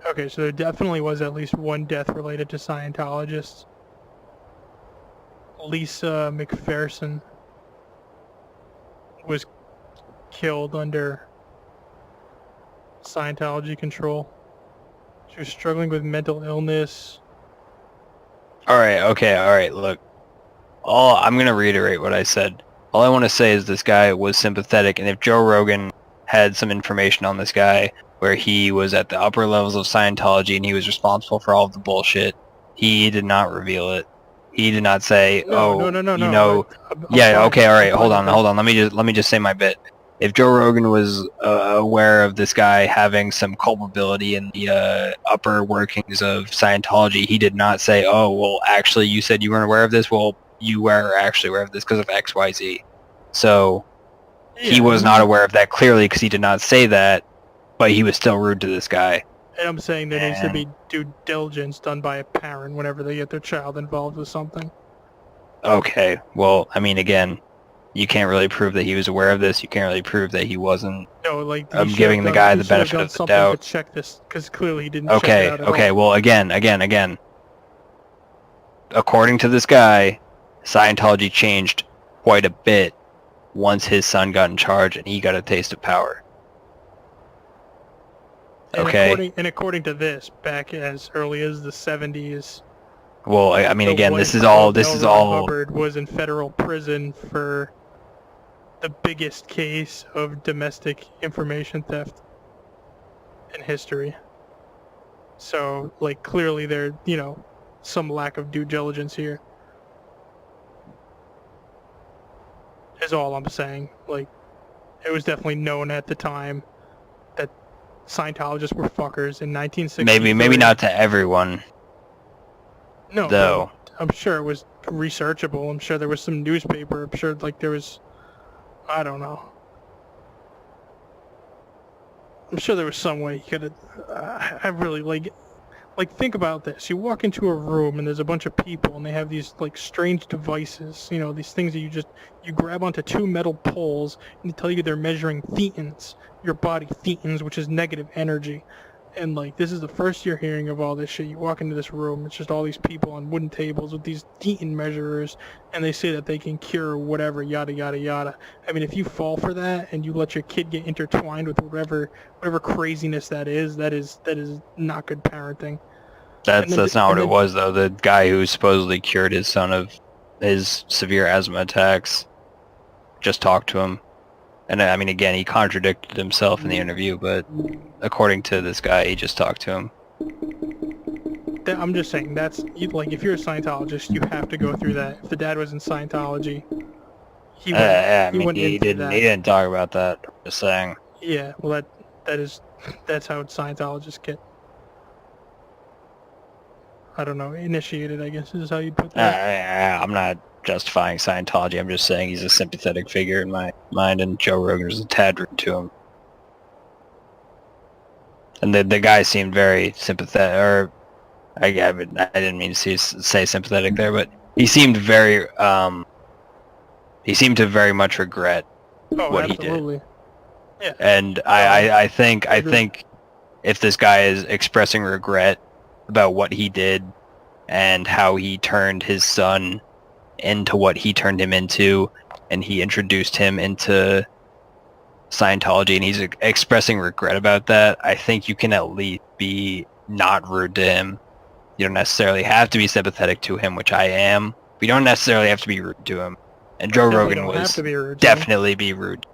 Okay, so there definitely was at least one death related to Scientologists. Lisa McPherson was killed under Scientology control. She was struggling with mental illness. Alright, okay, alright, look. I'm going to reiterate what I said. All I want to say is this guy was sympathetic, and if Joe Rogan had some information on this guy where he was at the upper levels of Scientology and he was responsible for all of the bullshit, he did not reveal it. He did not say, No. yeah, okay, alright, I'm fine hold on, let me just say my bit. If Joe Rogan was aware of this guy having some culpability in the upper workings of Scientology, he did not say, oh, well, actually, you said you weren't aware of this? Well, you were actually aware of this because of XYZ. So, he was not aware of that clearly because he did not say that, but he was still rude to this guy. And I'm saying there needs to be due diligence done by a parent whenever they get their child involved with something. Okay, well, I mean, again, you can't really prove that he was aware of this. You can't really prove that he wasn't. No, like I'm giving the guy the benefit of the doubt. To check this, because clearly he didn't check Okay, it out at okay, all. well, again. According to this guy, Scientology changed quite a bit once his son got in charge and he got a taste of power. Okay. And according to this, back as early as the 70s, Well, I mean, the again, wife this is of all. L. Ron Hubbard was in federal prison for the biggest case of domestic information theft in history. So, like, clearly there, some lack of due diligence here. is all I'm saying. Like, it was definitely known at the time that Scientologists were fuckers in 1963. Maybe not to everyone, No, though. but I'm sure it was researchable. I'm sure there was some newspaper. I'm sure like there was, I don't know. I'm sure there was some way you could. I really like think about this. You walk into a room and there's a bunch of people and they have these like strange devices. You know, these things that you grab onto two metal poles and they tell you they're measuring thetans, your body thetans, which is negative energy. And like this is the first you're hearing of all this shit. You walk into this room, it's just all these people on wooden tables with these thetan measurers, and they say that they can cure whatever, yada yada yada. I mean, if you fall for that and you let your kid get intertwined with whatever craziness that is not good parenting. That's not what it was, though. The guy who supposedly cured his son of his severe asthma attacks just talked to him. And I mean, again, he contradicted himself in the interview, but according to this guy, he just talked to him. I'm just saying, like, if you're a Scientologist, you have to go through that. If the dad was in Scientology, he didn't talk about that. I'm just saying. Yeah, well, that's how Scientologists get, I don't know, initiated, I guess is how you put that. I'm not justifying Scientology. I'm just saying he's a sympathetic figure in my mind, and Joe Rogan is a tad rude to him. And the guy seemed very sympathetic, or I didn't mean to say sympathetic there, but he seemed to very much regret what absolutely. He did. Yeah. And I think if this guy is expressing regret about what he did and how he turned his son into what he turned him into, and he introduced him into Scientology, and he's expressing regret about that, I think you can at least be not rude to him. You don't necessarily have to be sympathetic to him, which I am. We don't necessarily have to be rude to him. And Joe Rogan was definitely be rude.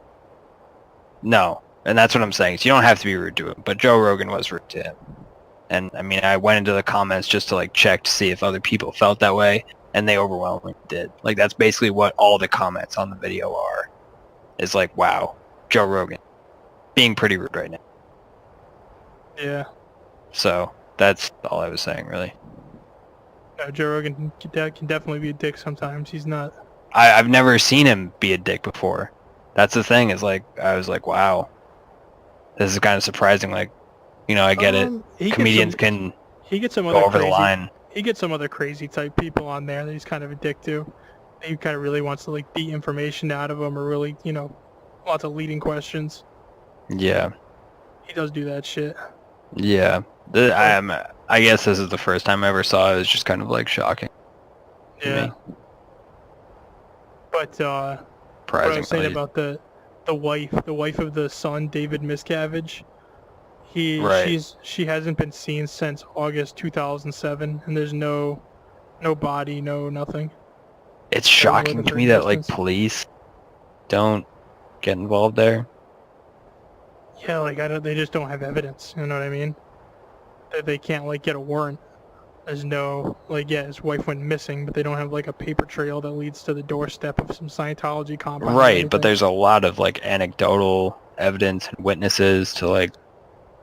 No, and that's what I'm saying. So you don't have to be rude to him, but Joe Rogan was rude to him. And I mean, I went into the comments just to like check to see if other people felt that way, and they overwhelmingly did. Like, that's basically what all the comments on the video are. Is like, wow, Joe Rogan being pretty rude right now. Yeah. So that's all I was saying, really. No, Joe Rogan can definitely be a dick sometimes. He's not. I've never seen him be a dick before. That's the thing, is like, I was like, wow, this is kind of surprising. Like, you know, I get it. Comedians can go over the line. He gets some other crazy type people on there that he's kind of a dick to. He kind of really wants to like beat information out of them, or really, you know, lots of leading questions. Yeah. He does do that shit. Yeah. I guess this is the first time I ever saw it. It was just kind of like shocking. Yeah. But what I was saying about the wife of the son, David Miscavige, she hasn't been seen since August 2007, and there's no body, no nothing. It's shocking to me that like police don't get involved there. Yeah, like they just don't have evidence. You know what I mean? They can't like get a warrant. There's no, like, yeah, his wife went missing, but they don't have like a paper trail that leads to the doorstep of some Scientology compound. Right, but there's a lot of like anecdotal evidence and witnesses to like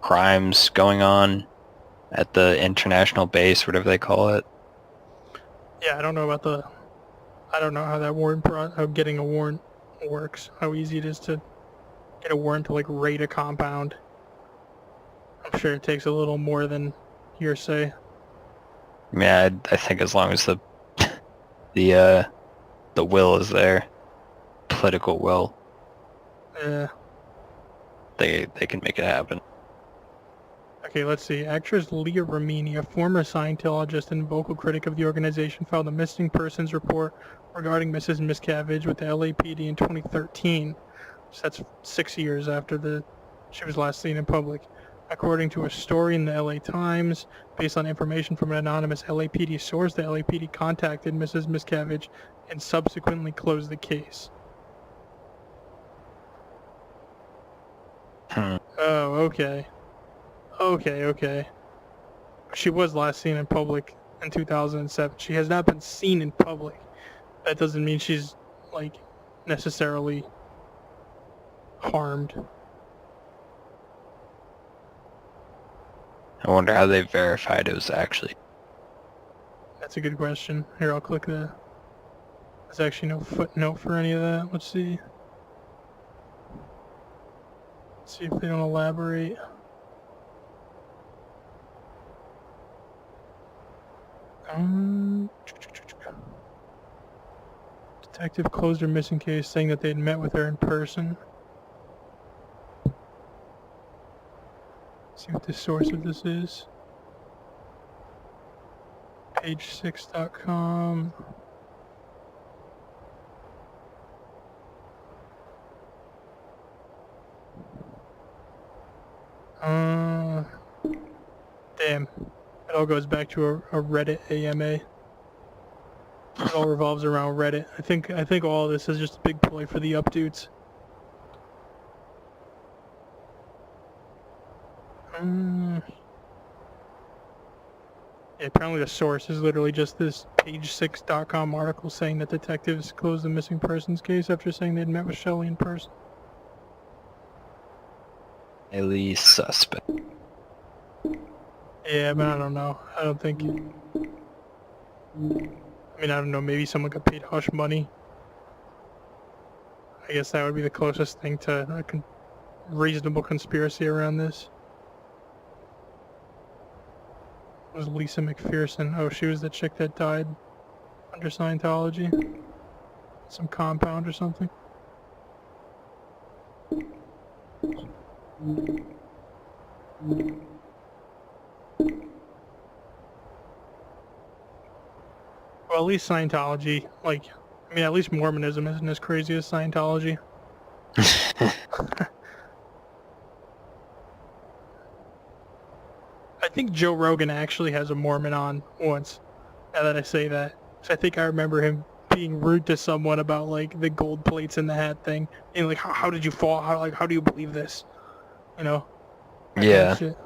crimes going on at the international base, whatever they call it. Yeah, I don't know how that warrant, how getting a warrant works, how easy it is to get a warrant to like raid a compound. I'm sure it takes a little more than hearsay. Yeah, I think as long as the will is there, political will, Yeah. they can make it happen. Okay, let's see. Actress Leah Remini, a former Scientologist and vocal critic of the organization, filed a missing persons report regarding Mrs. Miscavige with the LAPD in 2013. So that's 6 years after she was last seen in public. According to a story in the LA Times, based on information from an anonymous LAPD source, the LAPD contacted Mrs. Miscavige and subsequently closed the case. Oh, okay. Okay. She was last seen in public in 2007. She has not been seen in public. That doesn't mean she's, like, necessarily harmed. I wonder how they verified it was actually. That's a good question. Here, I'll click the... There's actually no footnote for any of that. Let's see. Let's see if they don't elaborate. Detective closed her missing case, saying that they'd met with her in person. See what the source of this is. Page6.com. Damn. It all goes back to a Reddit AMA. It all revolves around Reddit. I think all of this is just a big ploy for the updudes. Yeah, apparently the source is literally just this page6.com article saying that detectives closed the missing persons case after saying they'd met with Shelley in person. Highly suspect. Yeah, but I don't know. I don't think... I mean, I don't know. Maybe someone got paid hush money. I guess that would be the closest thing to a reasonable conspiracy around this. It was Lisa McPherson. Oh, she was the chick that died under Scientology. Some compound or something. Well, at least Scientology, like, I mean, at least Mormonism isn't as crazy as Scientology. I think Joe Rogan actually has a Mormon on once, now that I say that. So I think I remember him being rude to someone about, like, the gold plates in the hat thing. And, like, how did you fall? How do you believe this? You know? That kind of Yeah. shit.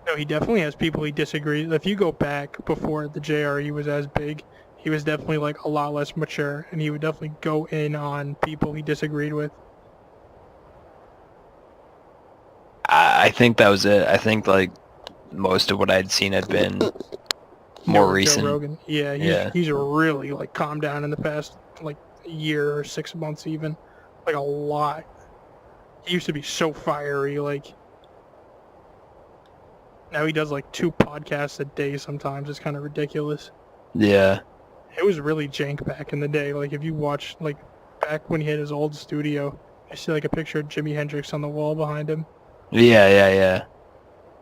No, he definitely has people he disagrees. If you go back before the JRE was as big, he was definitely like a lot less mature, and he would definitely go in on people he disagreed with. I think that was it. I think like most of what I'd seen had been more Joe recent. Rogan. Yeah, he's really like calmed down in the past like year or 6 months even, like a lot. He used to be so fiery, like. Now he does like 2 podcasts a day sometimes. It's kind of ridiculous. Yeah. It was really jank back in the day. Like if you watch like back when he had his old studio, I see like a picture of Jimi Hendrix on the wall behind him. Yeah.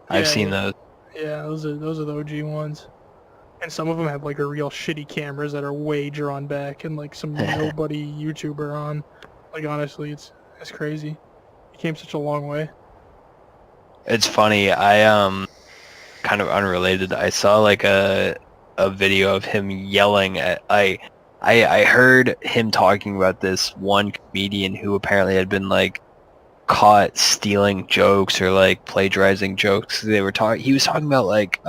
I've Yeah, seen yeah. those. Yeah, those are the OG ones. And some of them have like a real shitty cameras that are way drawn back and like some nobody YouTuber on. Like honestly, it's crazy. He came such a long way. It's funny. I kind of unrelated. I saw like a video of him yelling at I heard him talking about this one comedian who apparently had been like caught stealing jokes or like plagiarizing jokes. He was talking about like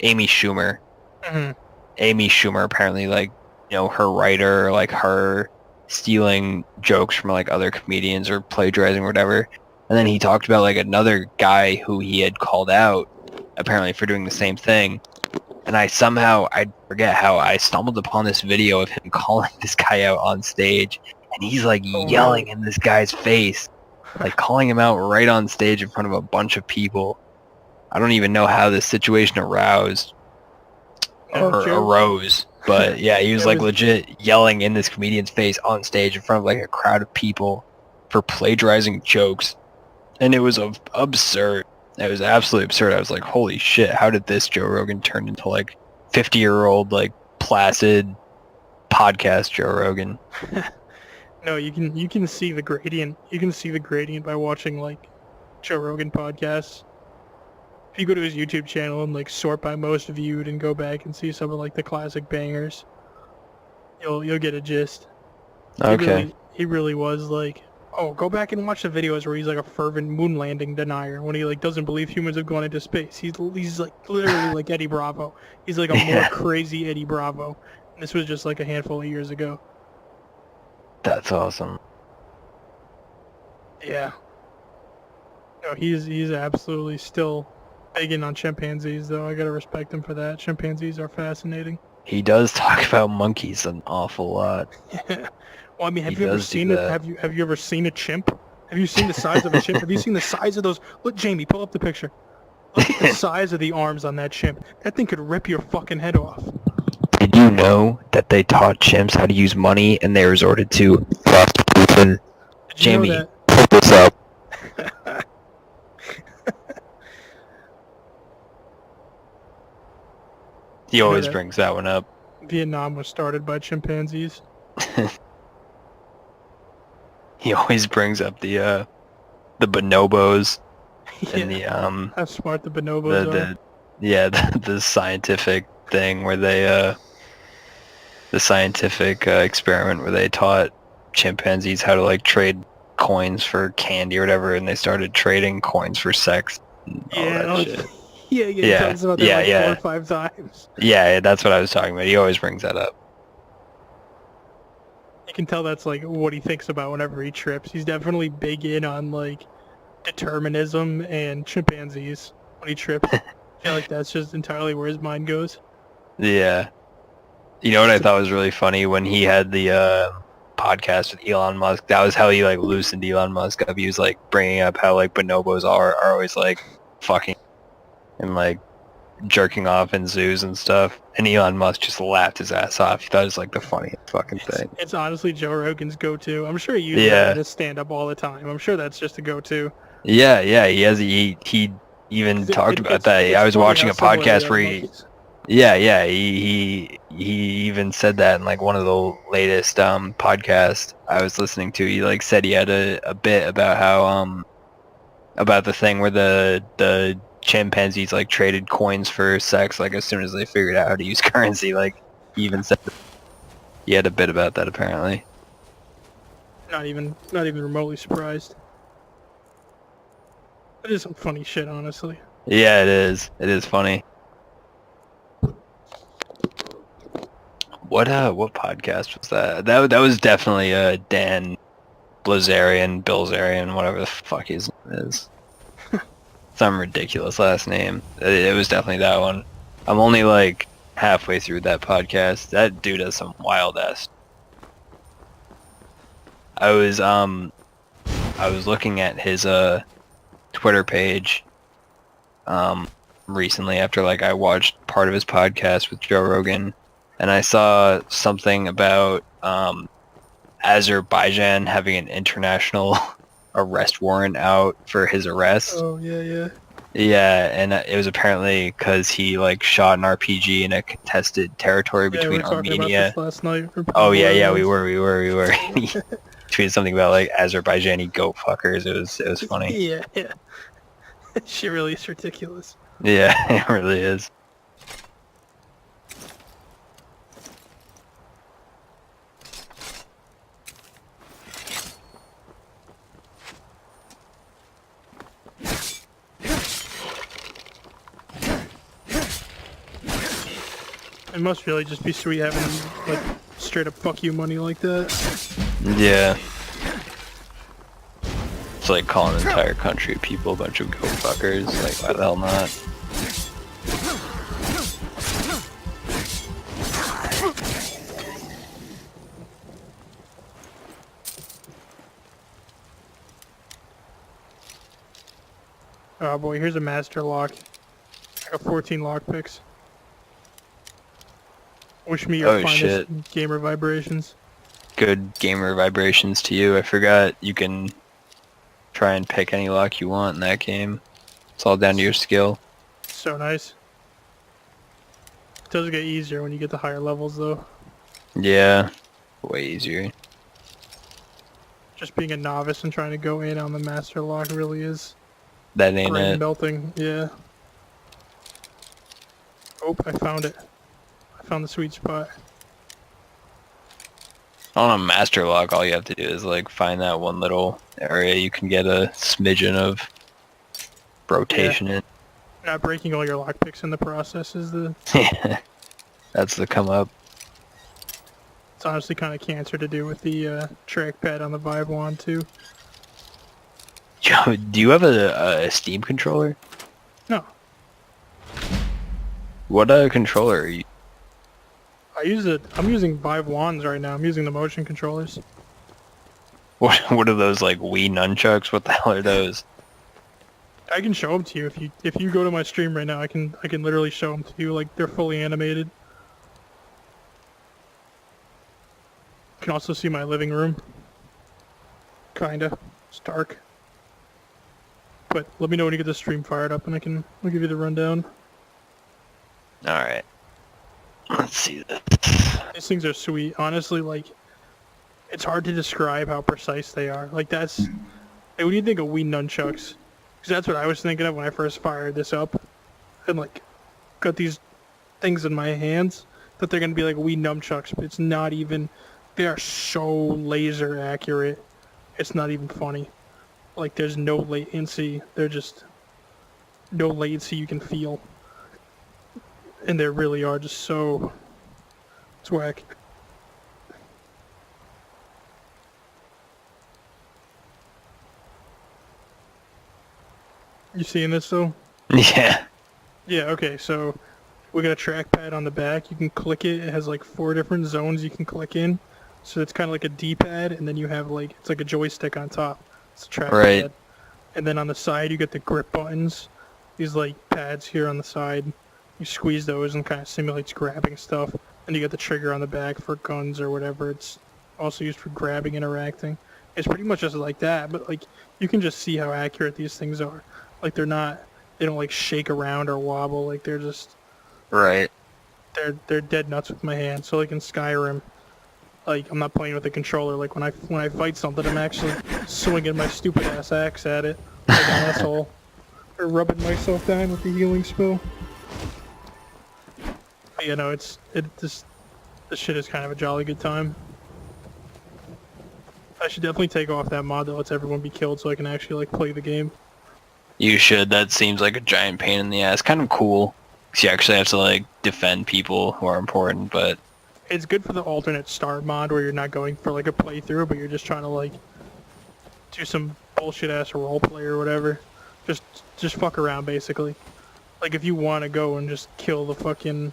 Amy Schumer. Mm-hmm. Amy Schumer apparently like, you know, her writer, like her stealing jokes from like other comedians or plagiarizing or whatever. And then he talked about like another guy who he had called out apparently for doing the same thing. And I forget how I stumbled upon this video of him calling this guy out on stage, and he's like yelling in this guy's face, like calling him out right on stage in front of a bunch of people. I don't even know how this situation arose, but yeah, he was like legit yelling in this comedian's face on stage in front of like a crowd of people for plagiarizing jokes, and it was absurd. It was absolutely absurd. I was like, holy shit, how did this Joe Rogan turn into like 50-year-old like placid podcast Joe Rogan? No, you can see the gradient. You can see the gradient by watching like Joe Rogan podcasts. If you go to his YouTube channel and like sort by most viewed and go back and see some of like the classic bangers, you'll get a gist. Okay. He really was like, oh, go back and watch the videos where he's like a fervent moon landing denier when he like doesn't believe humans have gone into space. He's like literally like Eddie Bravo. He's like a more crazy Eddie Bravo. And this was just like a handful of years ago. That's awesome. Yeah. No, he's absolutely still big in on chimpanzees, though. I gotta respect him for that. Chimpanzees are fascinating. He does talk about monkeys an awful lot. Yeah. Well, I mean, have He you ever does do seen it? that. Have you ever seen a chimp? Have you seen the size of a chimp? Have you seen the size of those? Look, Jamie, pull up the picture. Look at the size of the arms on that chimp. That thing could rip your fucking head off. Did you know that they taught chimps how to use money and they resorted to prostitution? Did you know Jamie, that? pull this up. He know always that brings that one up. Vietnam was started by chimpanzees? He always brings up the bonobos and How smart the bonobos are. the scientific thing where they the scientific experiment where they taught chimpanzees how to like trade coins for candy or whatever, and they started trading coins for sex and all Yeah, that shit. yeah, he Yeah, talks about that yeah, like yeah. 4 or 5 times. Yeah, that's what I was talking about. He always brings that up. You can tell that's like what he thinks about whenever he trips. He's definitely big in on like determinism and chimpanzees when he trips. I feel like that's just entirely where his mind goes. Yeah. You know what I thought was really funny when he had the podcast with Elon Musk? That was how he like loosened Elon Musk up. He was like bringing up how like bonobos are always like fucking and like jerking off in zoos and stuff. And Elon Musk just laughed his ass off. He thought it was like the funniest fucking thing. It's honestly Joe Rogan's go-to. I'm sure he uses Yeah. that in his stand-up all the time. I'm sure that's just a go-to. Yeah, he has. He even talked about that. I was watching a podcast where he even said that in like one of the latest podcasts I was listening to. He like said he had a bit about how about the thing where the chimpanzees like traded coins for sex like as soon as they figured out how to use currency. Like he even said he had a bit about that apparently. Not even remotely surprised. That is some funny shit, honestly. Yeah, it is. It is funny. What podcast was that? That was definitely Dan Bilzerian, whatever the fuck his name is. Some ridiculous last name. It was definitely that one. I'm only like halfway through that podcast. That dude has some wild ass. I was looking at his Twitter page recently after like I watched part of his podcast with Joe Rogan, and I saw something about Azerbaijan having an international arrest warrant out for his arrest. Oh yeah. Yeah, and it was apparently because he like shot an RPG in a contested territory Yeah, we between were talking about Armenia. this last night. Oh yeah, we were. He tweeted something about like Azerbaijani goat fuckers. It was funny. Yeah. Shit really is ridiculous. Yeah, it really is. It must really just be sweet having like straight up fuck you money like that. Yeah. It's like calling an entire country of people a bunch of goat fuckers. Like, why the hell not? Oh boy, here's a master lock. I got 14 lock picks. Wish me your Oh, finest shit. gamer vibrations. Good gamer vibrations to you. I forgot you can try and pick any lock you want in that game. It's all down to your skill. So nice. It does get easier when you get to higher levels though. Yeah. Way easier. Just being a novice and trying to go in on the master lock really is That ain't brain it. melting. Yeah. Oh, I found it. I found the sweet spot. On a master lock, all you have to do is like find that one little area you can get a smidgen of rotation Not breaking all your lock picks in the process is the... in. That's the come up. It's honestly kind of cancer to do with the trackpad on the Vive Wand too. Joe, do you have a Steam controller? No, What controller are you? I'm using Vive Wands right now. I'm using the motion controllers. What are those, like Wii nunchucks? What the hell are those? I can show them to you if you go to my stream right now. I can literally show them to you. Like they're fully animated. You can also see my living room. Kinda. It's dark. But let me know when you get the stream fired up, and I'll give you the rundown. All right. Let's see this. These things are sweet. Honestly, like, it's hard to describe how precise they are. Like, that's... Like, when you think of Wii nunchucks, because that's what I was thinking of when I first fired this up, and, like, got these things in my hands, that they're going to be like Wii nunchucks, but it's not even... They are so laser accurate. It's not even funny. Like, there's no latency. They're just... No latency you can feel. And they really are just so... It's whack. You seeing this though? Yeah. Yeah, okay, so we got a trackpad on the back. You can click it. It has like 4 different zones you can click in. So it's kind of like a D-pad, and then you have like, it's like a joystick on top. It's a trackpad. Right. And then on the side you get the grip buttons. These like pads here on the side. You squeeze those and kind of simulates grabbing stuff. And you get the trigger on the back for guns or whatever. It's also used for grabbing, interacting. It's pretty much just like that, but like you can just see how accurate these things are. Like they don't like shake around or wobble. Like they're just Right. they're dead nuts with my hand. So like in Skyrim, like I'm not playing with a controller. Like when I fight something, I'm actually swinging my stupid ass axe at it like an asshole, or rubbing myself down with the healing spell. But, you know, this shit is kind of a jolly good time. I should definitely take off that mod that lets everyone be killed so I can actually like play the game. You should. That seems like a giant pain in the ass. Kind of cool. 'Cause you actually have to like defend people who are important, but It's good for the alternate start mod where you're not going for like a playthrough, but you're just trying to like do some bullshit ass roleplay or whatever. Just fuck around basically. Like if you want to go and just kill the fucking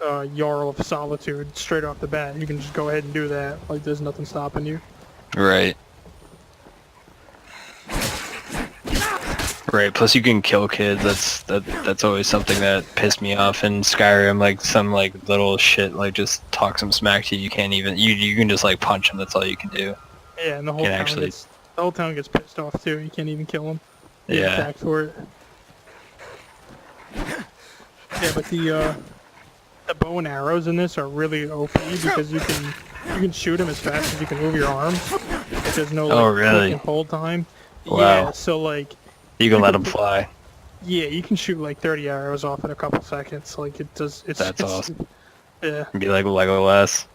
Jarl of Solitude straight off the bat, you can just go ahead and do that. Like there's nothing stopping you. right. Right. Plus, you can kill kids. That's always something that pissed me off in Skyrim. Like some like little shit like just talk some smack to you. You can't even you can just like punch them. That's all you can do. Yeah, and the Can actually- whole town gets pissed off too. You can't even kill them. You get Yeah. attacked for it. Yeah, but the bow and arrows in this are really OP because you can shoot them as fast as you can move your arms. Like, there's no like Oh, really? click and hold time. Wow. Yeah, so like You can let them fly. yeah, you can shoot like 30 arrows off in a couple seconds. Like it does. That's awesome. Yeah, Be like Legolas.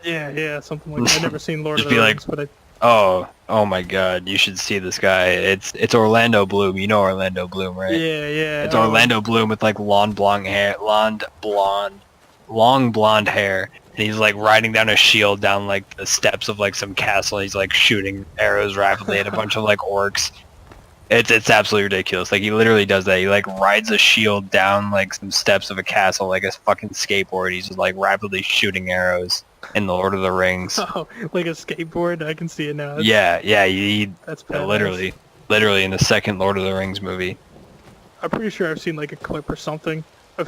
yeah, something like that. I've never seen Lord Just of the be like- Rings, but Oh my God! You should see this guy. It's Orlando Bloom. You know Orlando Bloom, right? yeah. It's Orlando Bloom with like long blonde hair, long blonde hair, and he's like riding down a shield down like the steps of like some castle. He's like shooting arrows rapidly at a bunch of like orcs. It's absolutely ridiculous. Like he literally does that. He like rides a shield down like some steps of a castle like a fucking skateboard. He's just like rapidly shooting arrows in the Lord of the Rings. Oh, like a skateboard. I can see it now. Yeah, he That's badass. literally in the second Lord of the Rings movie. I'm pretty sure I've seen like a clip or something of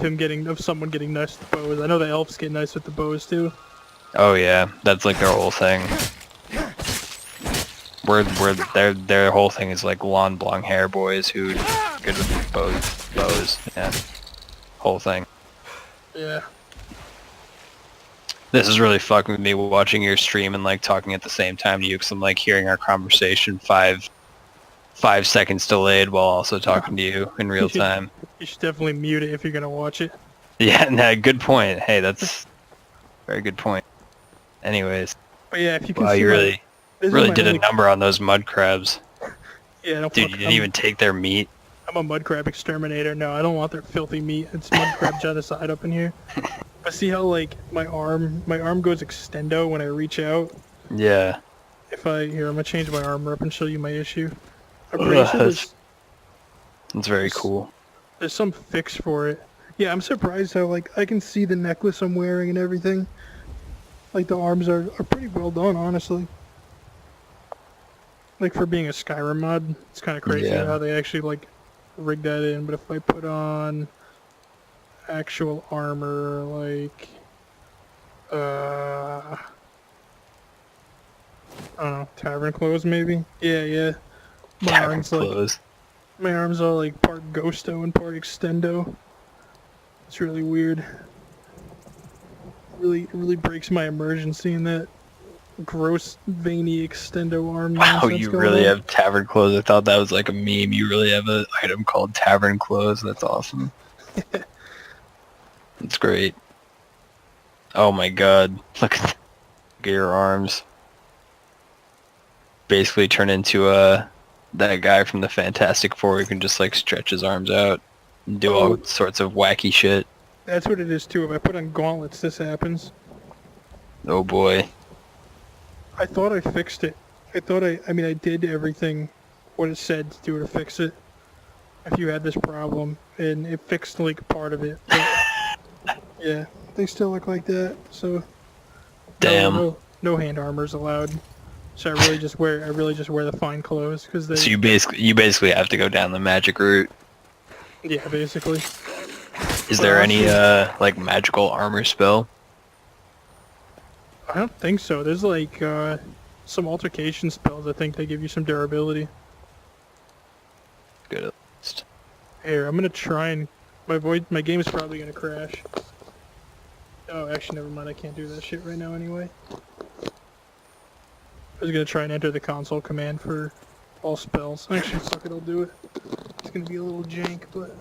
someone getting nice with the bows. I know the elves get nice with the bows too. Oh yeah, that's like their whole thing. Where their whole thing is like blonde hair boys who good with bows. Yeah, whole thing. Yeah. This is really fucking with me watching your stream and like talking at the same time to you because I'm like hearing our conversation 5 seconds delayed while also talking to you in real time. You should definitely mute it if you're gonna watch it. Yeah, nah, good point. Hey, that's very good point. Anyways, But yeah, if you can wow, see you my- really this is really my did a only- number on those mud crabs. Yeah, I don't Dude, you fuck- didn't even take their meat. I'm a mud crab exterminator. No, I don't want their filthy meat. It's mud crab genocide up in here. But see how like my arm goes extendo when I reach out. Yeah. If I here, I'm gonna change my armor up and show you my issue. I'm Ugh, pretty sure that's very cool. there's some fix for it. Yeah, I'm surprised how like I can see the necklace I'm wearing and everything. Like the arms are pretty well done, honestly. Like for being a Skyrim mod, it's kind of crazy Yeah. how they actually like rig that in. But if I put on actual armor, like I don't know, tavern clothes maybe. Yeah. My Tavern arms like clothes. my arms are like part ghosto and part extendo. It's really weird. Really breaks my immersion seeing that gross veiny extendo arm. Wow, nonsense you going really on. have tavern clothes. I thought that was like a meme. You really have an item called tavern clothes. That's awesome. That's great. Oh my god. Look at your arms. Basically turn into that guy from the Fantastic Four who can just like stretch his arms out and do all sorts of wacky shit. That's what it is too. If I put on gauntlets, this happens. Oh boy. I thought I fixed it. I mean I did everything what it said to do to fix it. If you had this problem, and it fixed like part of it. But, yeah, they still look like that. So Damn. no hand armors allowed. So I really just wear the fine clothes because they. So you basically have to go down the magic route. Yeah, basically. Is there any like magical armor spell? I don't think so. There's like some altercation spells. I think they give you some durability. Good at least. Here, I'm gonna try and my game is probably gonna crash. Oh, actually, never mind. I can't do that shit right now anyway. I was gonna try and enter the console command for all spells. Actually, fuck it, I'll do it. It's gonna be a little jank, but.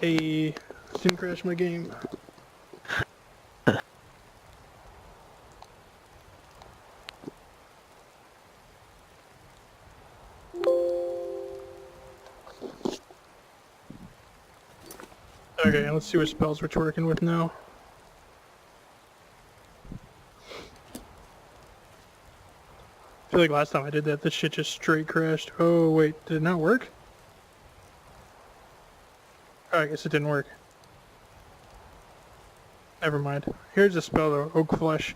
Hey, didn't crash my game. Okay, let's see what spells we're working with now. I feel like last time I did that, this shit just straight crashed. Oh wait, did it not work? Oh, I guess it didn't work. Never mind. Here's a spell though, Oak Flesh.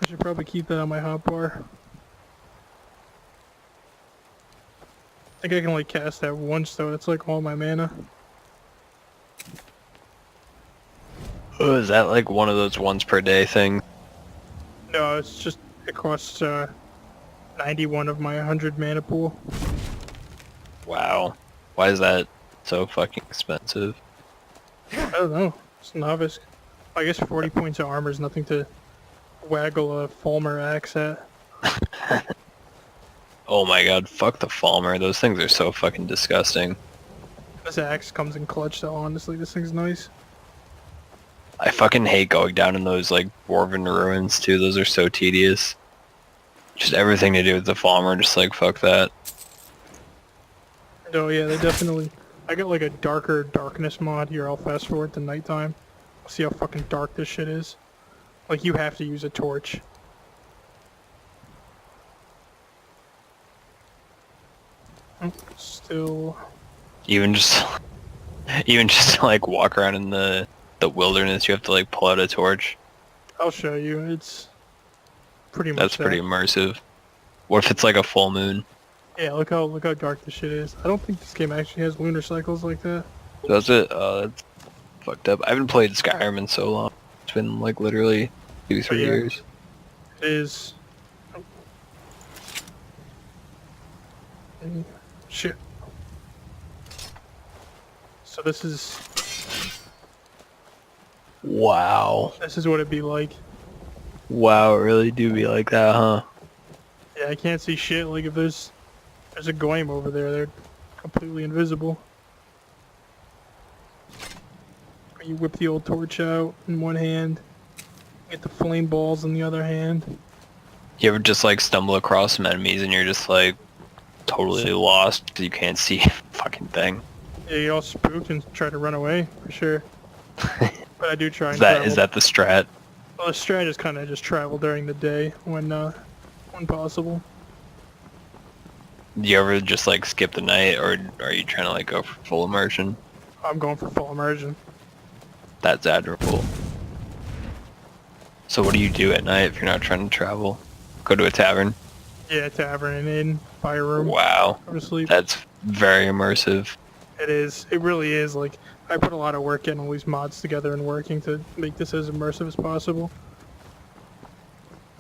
I should probably keep that on my hotbar. I think I can only cast that once though, that's like all my mana. Oh, is that like one of those once per day things? No, it's just, it costs 91 of my 100 mana pool. Wow. Why is that so fucking expensive? I don't know, it's novice. I guess 40 points of armor is nothing to waggle a Fulmer axe at. Oh my god, fuck the Falmer. Those things are so fucking disgusting. This axe comes in clutch though, honestly, this thing's nice. I fucking hate going down in those like dwarven ruins too. Those are so tedious. Just everything to do with the Falmer, just like fuck that. Oh yeah, they definitely... I got like a darker darkness mod here, I'll fast forward to nighttime. See how fucking dark this shit is. Like you have to use a torch. Oh, still... Even just to like walk around in the wilderness, you have to like pull out a torch. I'll show you, it's pretty much That's that. pretty immersive. What if it's like a full moon? Yeah, look how dark this shit is. I don't think this game actually has lunar cycles like that. Does it? That's fucked up. I haven't played Skyrim in so long. It's been like literally 2-3 yeah. years. It is... Oh. Shit. So this is Wow. what it'd be like. Wow, it really do be like that, huh? Yeah, I can't see shit. Like if there's a goyim over there, they're completely invisible. You whip the old torch out in one hand, get the flame balls in the other hand. You ever just like stumble across some enemies and you're just like totally lost because you can't see a fucking thing? Yeah, you all spooked and try to run away for sure. But I do try and Is that travel. is that the strat? Well, the strat is kind of just travel during the day when possible. Do you ever just like skip the night, or are you trying to like go for full immersion? I'm going for full immersion. That's admirable. So what do you do at night if you're not trying to travel? Go to a tavern? Yeah, tavern and inn, buy a room, Wow, go to sleep. that's very immersive. It is. It really is. Like, I put a lot of work in all these mods together and working to make this as immersive as possible.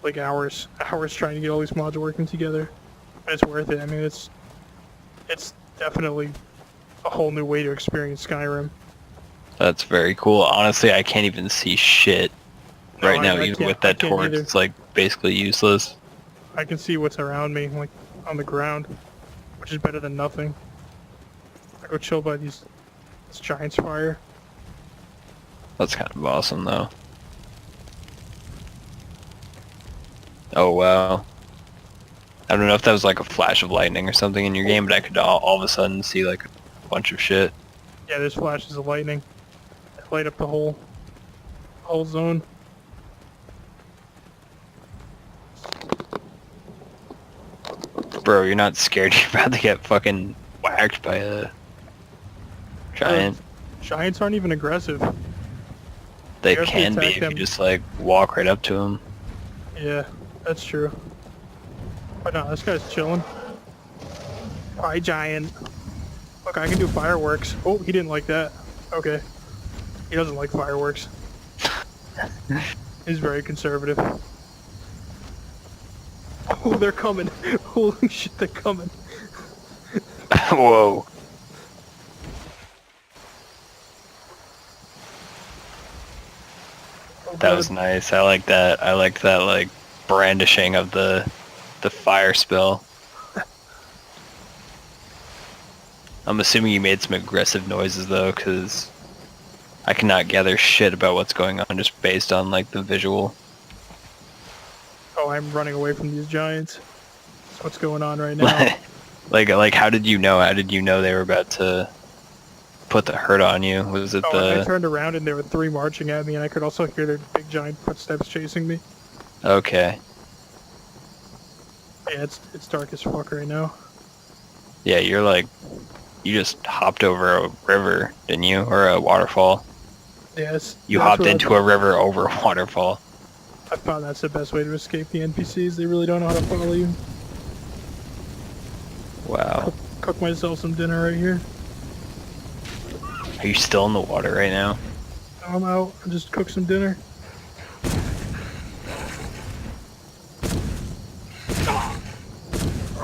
Like hours trying to get all these mods working together. But it's worth it. I mean, it's definitely a whole new way to experience Skyrim. That's very cool. Honestly, I can't even see shit No, right now, I even can't- with I that can't torch. either. It's like basically useless. I can see what's around me, like on the ground, which is better than nothing. I go chill by this giant's fire. That's kind of awesome, though. Oh wow. I don't know if that was like a flash of lightning or something in your game, but I could all of a sudden see like a bunch of shit. Yeah, there's flashes of lightning that light up the whole zone. Bro, you're not scared you're about to get fucking whacked by a giant? Giants aren't even aggressive. They you have to can be attack if them. you just like walk right up to them. Yeah, that's true. But no, this guy's chilling. Hi, giant. Look, I can do fireworks. Oh, he didn't like that. Okay. He doesn't like fireworks. He's very conservative. Oh, they're coming. Holy shit, they're coming. Whoa. Oh, That was God. nice. I like that. I liked that like brandishing of the fire spell. I'm assuming you made some aggressive noises though, because I cannot gather shit about what's going on just based on like the visual. Oh, I'm running away from these giants. That's what's going on right now. like how did you know? How did you know they were about to put the hurt on you? Was it Oh, I the... turned around and there were 3 marching at me, and I could also hear their big giant footsteps chasing me. Okay. Yeah, it's dark as fuck right now. Yeah, you're like... You just hopped over a river, didn't you? Or a waterfall. Yes. You hopped into a river over a waterfall. I found that's the best way to escape the NPCs. They really don't know how to follow you. Wow. Cook myself some dinner right here. Are you still in the water right now? I'm out. I just cooked some dinner.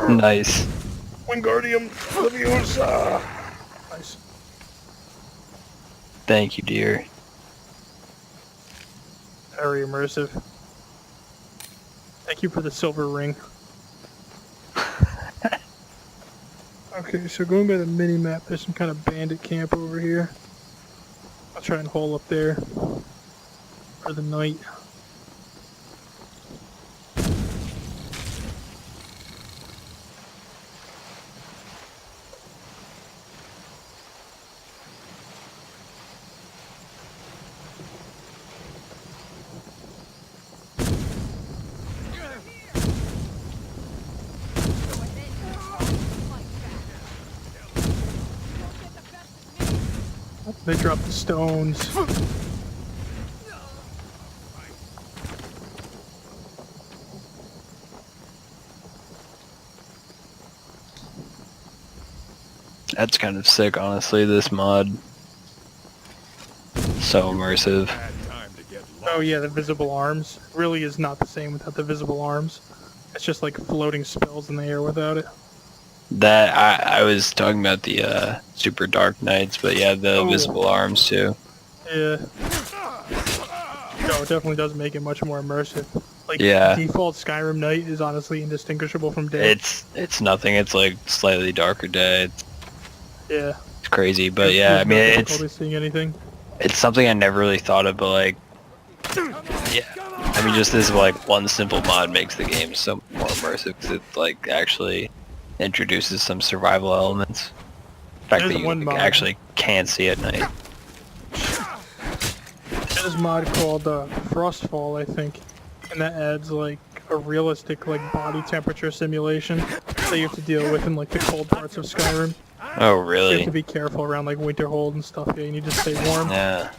Nice. Wingardium Leviosa. Nice. Thank you, dear. Very immersive. Thank you for the silver ring. Okay, so going by the mini-map, there's some kind of bandit camp over here. I'll try and hole up there for the night. They dropped the stones. That's kind of sick, honestly, this mod. So immersive. Bad time to get lost. Oh yeah, the visible arms. Really is not the same without the visible arms. It's just like floating spells in the air without it. That, I was talking about the Super Dark Knights, but yeah, the Oh. visible arms too. Yeah. No, it definitely does make it much more immersive. Like, Yeah. default Skyrim night is honestly indistinguishable from day. It's nothing, it's like slightly darker day. Yeah. It's crazy, but There's yeah, I no mean, difficulty seeing anything. it's something I never really thought of, but like, Yeah. I mean, just this like one simple mod makes the game so more immersive because it like actually introduces some survival elements. The fact There's that you one mod. actually can see at night. There's a mod called Frostfall, I think, and that adds like a realistic like body temperature simulation that you have to deal with in like the cold parts of Skyrim. Oh, You have really? to be careful around like Winterhold and stuff. Yeah, you need to stay warm. Yeah.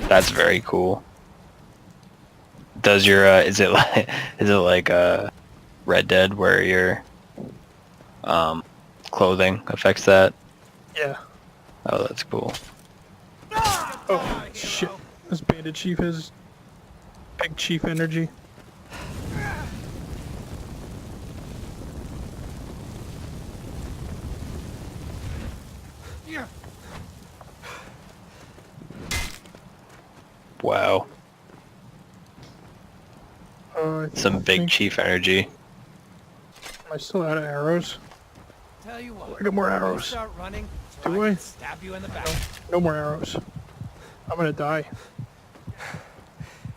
That's very cool. Does your is it like Red Dead where your clothing affects that? Yeah. Oh, that's cool. Oh shit! This bandit chief has big chief energy. Wow. Some big chief energy. Am I still out of arrows? Tell you what, I got more you arrows. start running, Do so I I? can stab you in the back. No more arrows. I'm gonna die.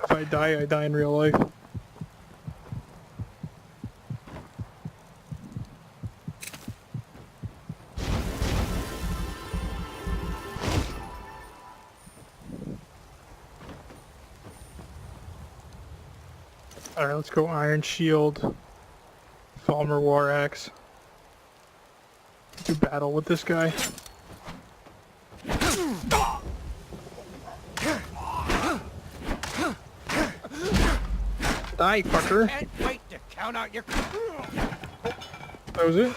If I die in real life. Alright, let's go Iron Shield. Falmer War Axe. Do battle with this guy. Die, fucker. Can't wait to count out your... That was it?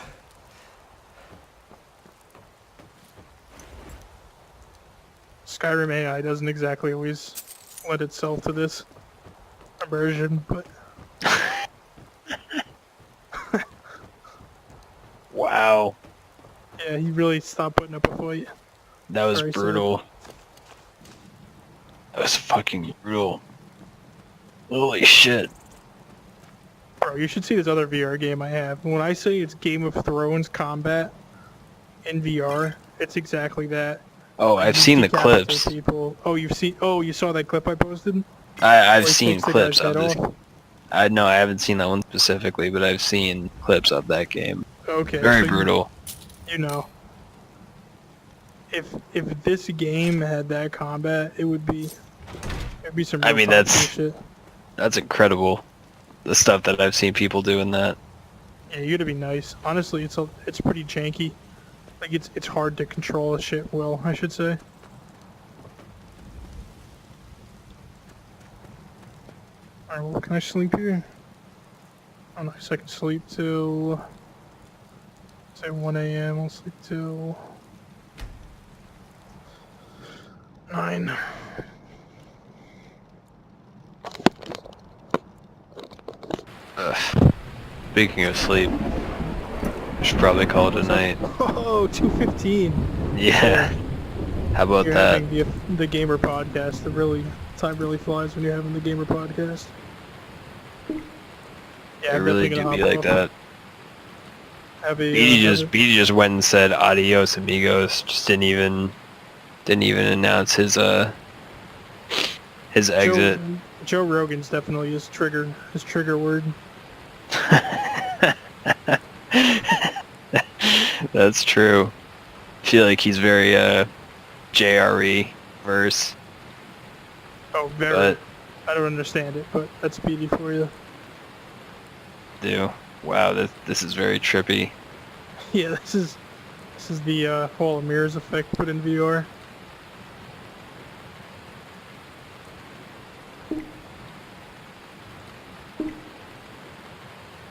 Skyrim AI doesn't exactly always lend itself to this immersion, but Wow. yeah, he really stopped putting up a fight. That was Very sad. brutal. That was fucking brutal. Holy shit. Bro, you should see this other VR game I have. When I say it's Game of Thrones combat in VR, it's exactly that. Oh, I've You seen the decapitate clips. People. Oh, you've seen? Oh, you saw that clip I posted? I've Where he seen takes the clips guy's of head this. off? I know I haven't seen that one specifically, but I've seen clips of that game. Okay. Very so brutal. You know, if this game had that combat, it'd be some. I real mean, top-tier that's- shit. That's incredible. The stuff that I've seen people do in that. Yeah, you gotta be nice. Honestly, it's pretty janky. Like it's hard to control the shit well, I should say. Alright, well, can I sleep here? Oh, nice. I can sleep till say 1 a.m. I'll sleep till 9. Speaking of sleep, we should probably call it a night. Oh, 2:15. Yeah. How about You're that? having the gamer podcast. Time really flies when you're having the gamer podcast. Yeah, It I'm really definitely do gonna be hop like off. that. Have a, BD just went and said adios amigos. Just didn't even announce his exit. Joe Rogan's definitely his trigger word. That's true. I feel like he's very JRE verse. Oh, very. But I don't understand it, but that's BD for you. do. Wow, this is very trippy. Yeah, this is the Hall of Mirrors effect put in VR.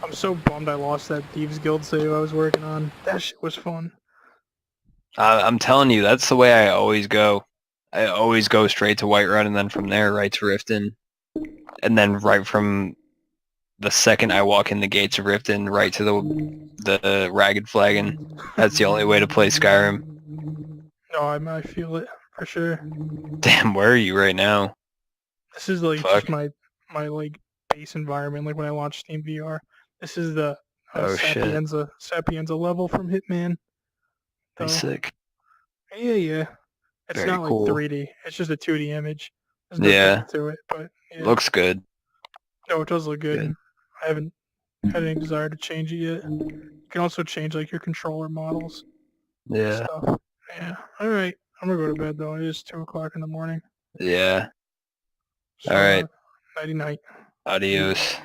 I'm so bummed I lost that Thieves Guild save I was working on. That shit was fun. I'm telling you, that's the way I always go. I always go straight to Whiterun and then from there right to Riften. And then right from the second I walk in the gates of Riften right to the Ragged Flagon. That's the only way to play Skyrim. No, I feel it for sure. Damn, where are you right now? This is like Fuck. just my like base environment. Like when I launch Steam VR, this is the Oh, shit. Sapienza level from Hitman. Pretty So, sick. yeah. It's Very not cool. like 3D. It's just a 2D image. There's no Yeah. depth to it, but yeah. Looks good. No, it does look good. Good. I haven't had any desire to change it yet. You can also change like your controller models and Yeah. stuff. Yeah. All right. I'm gonna go to bed though. It is 2 o'clock in the morning. Yeah. So, All right. nighty night. Adios.